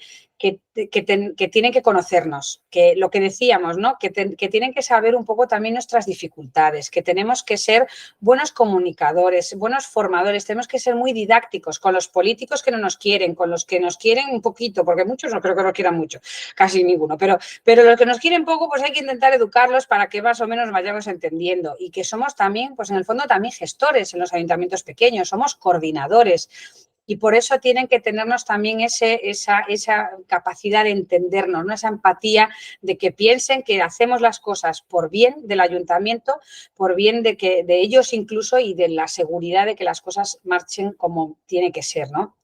tienen que conocernos, que lo que decíamos, ¿no? Que tienen que saber un poco también nuestras dificultades, que tenemos que ser buenos comunicadores, buenos formadores, tenemos que ser muy didácticos con los políticos que no nos quieren, con los que nos quieren un poquito, porque muchos no creo que nos quieran mucho, casi ninguno, pero los que nos quieren poco, pues hay que intentar educarlos para que más o menos vayamos entendiendo y que somos también, pues en el fondo también gestores en los ayuntamientos pequeños, somos coordinadores. Y por eso tienen que tenernos también esa capacidad de entendernos, ¿no? Esa empatía de que piensen que hacemos las cosas por bien del ayuntamiento, por bien de ellos incluso y de la seguridad de que las cosas marchen como tiene que ser, ¿no?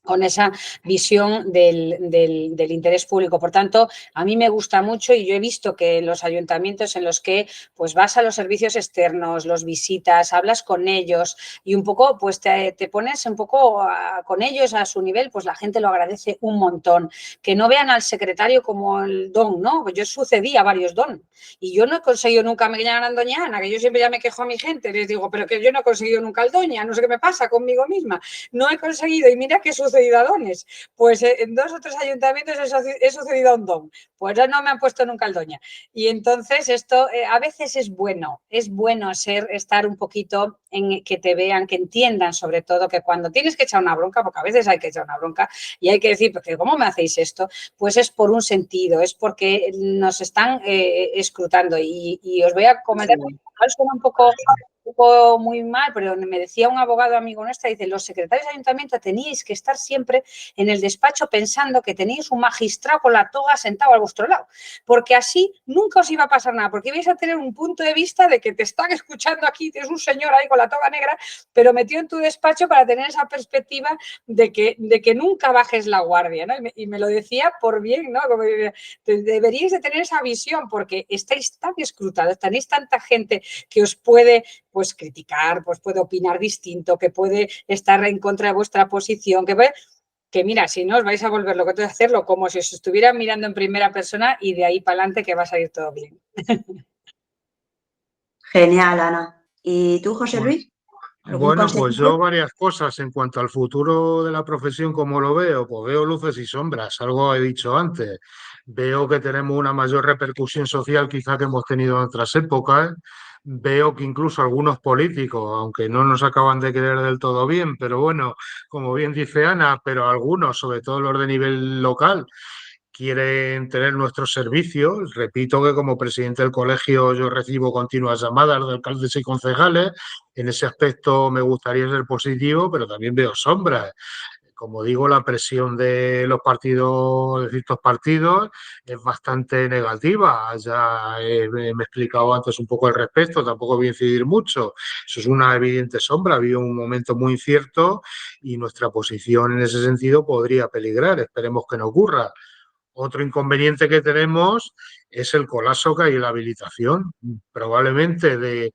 Con esa visión del interés público. Por tanto, a mí me gusta mucho y yo he visto que en los ayuntamientos en los que pues vas a los servicios externos, los visitas, hablas con ellos y un poco pues te pones un poco con ellos a su nivel, pues la gente lo agradece un montón. Que no vean al secretario como el don, ¿no? Yo sucedí a varios don y yo no he conseguido nunca me llaman doña Ana, que yo siempre ya me quejo a mi gente, les digo, pero que yo no he conseguido nunca el doña, no sé qué me pasa conmigo misma, no he conseguido y mira que sucedido a dones. Pues en 2 o 3 ayuntamientos he sucedido a un don. Pues no me han puesto nunca el doña. Y entonces esto a veces es bueno estar un poquito en que te vean, que entiendan sobre todo que cuando tienes que echar una bronca, porque a veces hay que echar una bronca y hay que decir, porque ¿cómo me hacéis esto? Pues es por un sentido, es porque nos están escrutando. Y os voy a comentar, suena un poco muy mal, pero me decía un abogado amigo nuestro, dice, los secretarios de ayuntamiento teníais que estar siempre en el despacho pensando que teníais un magistrado con la toga sentado a vuestro lado, porque así nunca os iba a pasar nada, porque ibais a tener un punto de vista de que te están escuchando aquí, tienes un señor ahí con la toga negra, pero metido en tu despacho para tener esa perspectiva de que nunca bajes la guardia, ¿no? Y me lo decía por bien, ¿no? Como deberíais de tener esa visión, porque estáis tan escrutados, tenéis tanta gente que os puede pues criticar, pues puede opinar distinto, que puede estar en contra de vuestra posición, que mira, si no os vais a volver lo que tengo que hacerlo como si os estuvieran mirando en primera persona y de ahí para adelante que va a salir todo bien. Genial, Ana. ¿Y tú, José Luis? Bueno, pues yo varias cosas. En cuanto al futuro de la profesión, ¿cómo lo veo? Pues veo luces y sombras, algo he dicho antes. Veo que tenemos una mayor repercusión social quizá que hemos tenido en otras épocas. Veo que incluso algunos políticos, aunque no nos acaban de querer del todo bien, pero bueno, como bien dice Ana, pero algunos, sobre todo los de nivel local, quieren tener nuestros servicios. Repito que como presidente del colegio yo recibo continuas llamadas de alcaldes y concejales. En ese aspecto me gustaría ser positivo, pero también veo sombras. Como digo, la presión de los partidos, de ciertos partidos, es bastante negativa. Ya me he explicado antes un poco al respecto, tampoco voy a incidir mucho. Eso es una evidente sombra. Había un momento muy incierto y nuestra posición en ese sentido podría peligrar. Esperemos que no ocurra. Otro inconveniente que tenemos es el colapso que hay en la habilitación. Probablemente de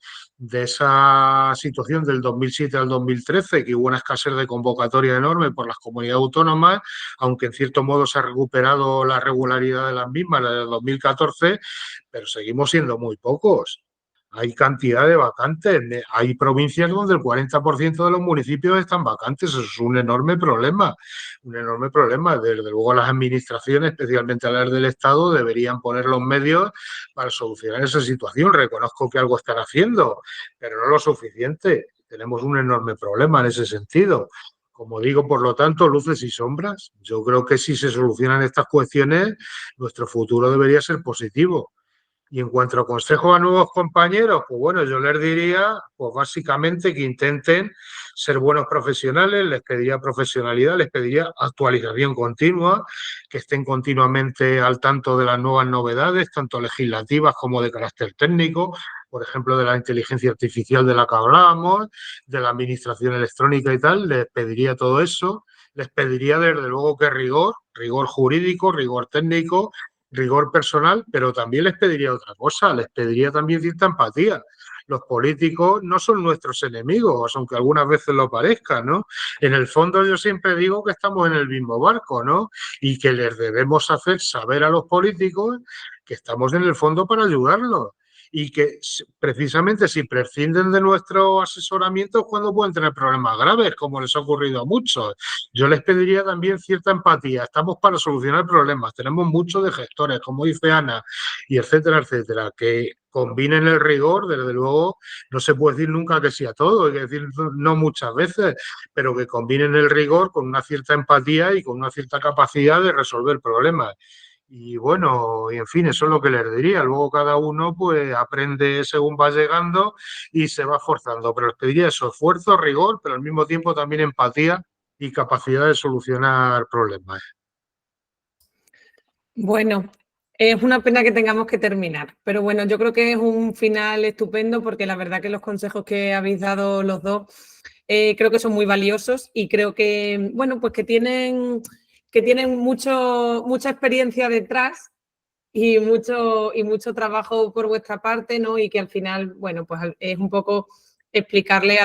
esa situación del 2007 al 2013, que hubo una escasez de convocatoria enorme por las comunidades autónomas, aunque en cierto modo se ha recuperado la regularidad de las mismas, la del 2014, pero seguimos siendo muy pocos. Hay cantidad de vacantes. Hay provincias donde el 40% de los municipios están vacantes. Eso es un enorme problema. Un enorme problema. Desde luego las administraciones, especialmente las del Estado, deberían poner los medios para solucionar esa situación. Reconozco que algo están haciendo, pero no lo suficiente. Tenemos un enorme problema en ese sentido. Como digo, por lo tanto, luces y sombras. Yo creo que si se solucionan estas cuestiones, nuestro futuro debería ser positivo. Y en cuanto a consejos a nuevos compañeros, pues bueno, yo les diría, pues básicamente que intenten ser buenos profesionales, les pediría profesionalidad, les pediría actualización continua, que estén continuamente al tanto de las nuevas novedades, tanto legislativas como de carácter técnico, por ejemplo, de la inteligencia artificial de la que hablábamos, de la administración electrónica y tal, les pediría todo eso, les pediría desde luego que rigor jurídico, rigor técnico, rigor personal, pero también les pediría otra cosa, les pediría también cierta empatía. Los políticos no son nuestros enemigos, aunque algunas veces lo parezcan, ¿no? En el fondo yo siempre digo que estamos en el mismo barco, ¿no? Y que les debemos hacer saber a los políticos que estamos en el fondo para ayudarlos y que precisamente si prescinden de nuestro asesoramiento es cuando pueden tener problemas graves, como les ha ocurrido a muchos. Yo les pediría también cierta empatía. Estamos para solucionar problemas. Tenemos muchos de gestores, como dice Ana, y etcétera, que combinen el rigor. Desde luego, no se puede decir nunca que sí a todo, hay que decir no muchas veces, pero que combinen el rigor con una cierta empatía y con una cierta capacidad de resolver problemas. Y bueno, y en fin, eso es lo que les diría. Luego cada uno pues aprende según va llegando y se va forzando. Pero les pediría eso, esfuerzo, rigor, pero al mismo tiempo también empatía y capacidad de solucionar problemas. Bueno, es una pena que tengamos que terminar, pero bueno, yo creo que es un final estupendo porque la verdad que los consejos que habéis dado los dos creo que son muy valiosos y creo que, bueno, pues que tienen mucha experiencia detrás y mucho trabajo por vuestra parte, ¿no? Y que al final, bueno, pues es un poco explicarle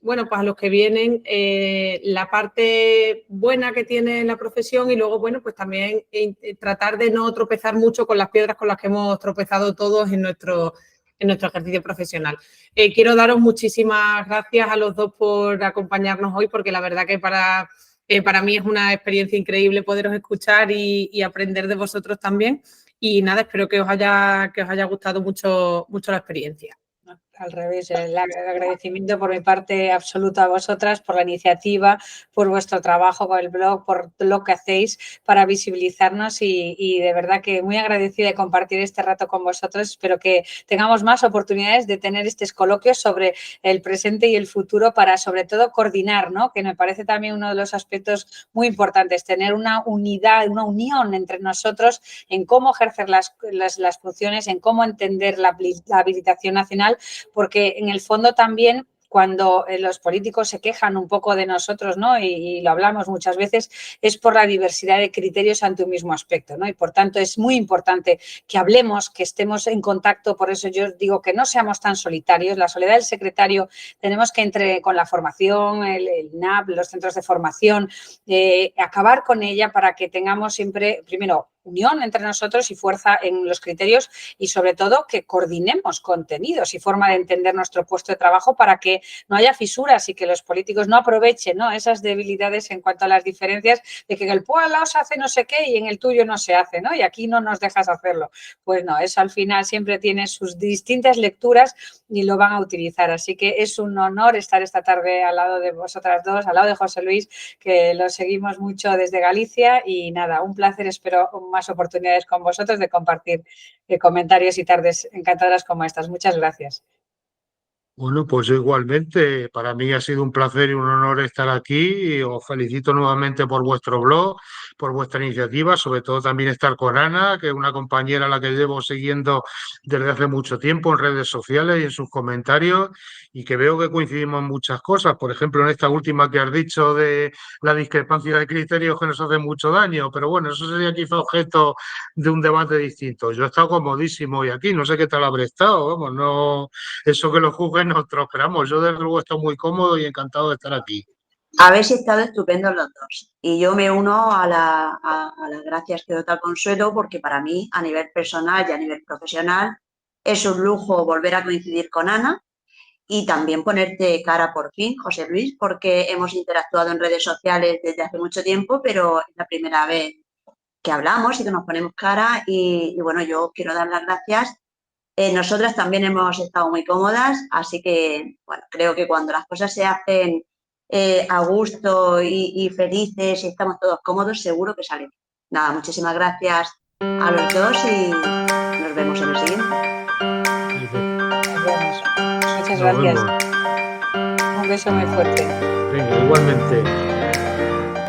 pues a los que vienen la parte buena que tiene la profesión y luego, bueno, pues también tratar de no tropezar mucho con las piedras con las que hemos tropezado todos en nuestro ejercicio profesional. Quiero daros muchísimas gracias a los dos por acompañarnos hoy, porque la verdad que para mí es una experiencia increíble poderos escuchar y aprender de vosotros también. Y nada, espero que os haya gustado mucho la experiencia. Al revés, el agradecimiento por mi parte absoluto a vosotras por la iniciativa, por vuestro trabajo con el blog, por lo que hacéis para visibilizarnos y de verdad que muy agradecida de compartir este rato con vosotros. Espero que tengamos más oportunidades de tener estos coloquios sobre el presente y el futuro para sobre todo coordinar, ¿no? Que me parece también uno de los aspectos muy importantes, tener una unidad, una unión entre nosotros en cómo ejercer las funciones, en cómo entender la habilitación nacional, porque en el fondo también cuando los políticos se quejan un poco de nosotros, ¿no? Y lo hablamos muchas veces, es por la diversidad de criterios ante un mismo aspecto, ¿no? Y por tanto es muy importante que hablemos, que estemos en contacto, por eso yo digo que no seamos tan solitarios. La soledad del secretario tenemos que con la formación, el NAP, los centros de formación, acabar con ella para que tengamos siempre, primero, unión entre nosotros y fuerza en los criterios y sobre todo que coordinemos contenidos y forma de entender nuestro puesto de trabajo para que no haya fisuras y que los políticos no aprovechen, ¿no? Esas debilidades en cuanto a las diferencias de que en el pueblo se hace no sé qué y en el tuyo no se hace, ¿no? Y aquí no nos dejas hacerlo. Pues no, eso al final siempre tiene sus distintas lecturas y lo van a utilizar. Así que es un honor estar esta tarde al lado de vosotras dos, al lado de José Luis, que lo seguimos mucho desde Galicia y nada, un placer, espero más oportunidades con vosotros de compartir comentarios y tardes encantadoras como estas. Muchas gracias. Bueno, pues yo igualmente, para mí ha sido un placer y un honor estar aquí y os felicito nuevamente por vuestro blog, por vuestra iniciativa, sobre todo también estar con Ana, que es una compañera a la que llevo siguiendo desde hace mucho tiempo en redes sociales y en sus comentarios y que veo que coincidimos en muchas cosas, por ejemplo en esta última que has dicho de la discrepancia de criterios que nos hace mucho daño, pero bueno, eso sería quizá objeto de un debate distinto. Yo he estado comodísimo hoy aquí, no sé qué tal habré estado, vamos, no, eso que lo juzguen nosotros, pero vamos, yo desde luego estoy muy cómodo y encantado de estar aquí. Habéis estado estupendos los dos y yo me uno a las gracias que doy al Consuelo porque para mí a nivel personal y a nivel profesional es un lujo volver a coincidir con Ana y también ponerte cara por fin, José Luis, porque hemos interactuado en redes sociales desde hace mucho tiempo, pero es la primera vez que hablamos y que nos ponemos cara y bueno, yo quiero dar las gracias. Nosotras también hemos estado muy cómodas, así que bueno, creo que cuando las cosas se hacen a gusto y felices y estamos todos cómodos, seguro que salen. Nada, muchísimas gracias a los dos y nos nos vemos en el siguiente. Nos vemos. Muchas Nos gracias. vemos. Un beso muy fuerte. Venga, igualmente.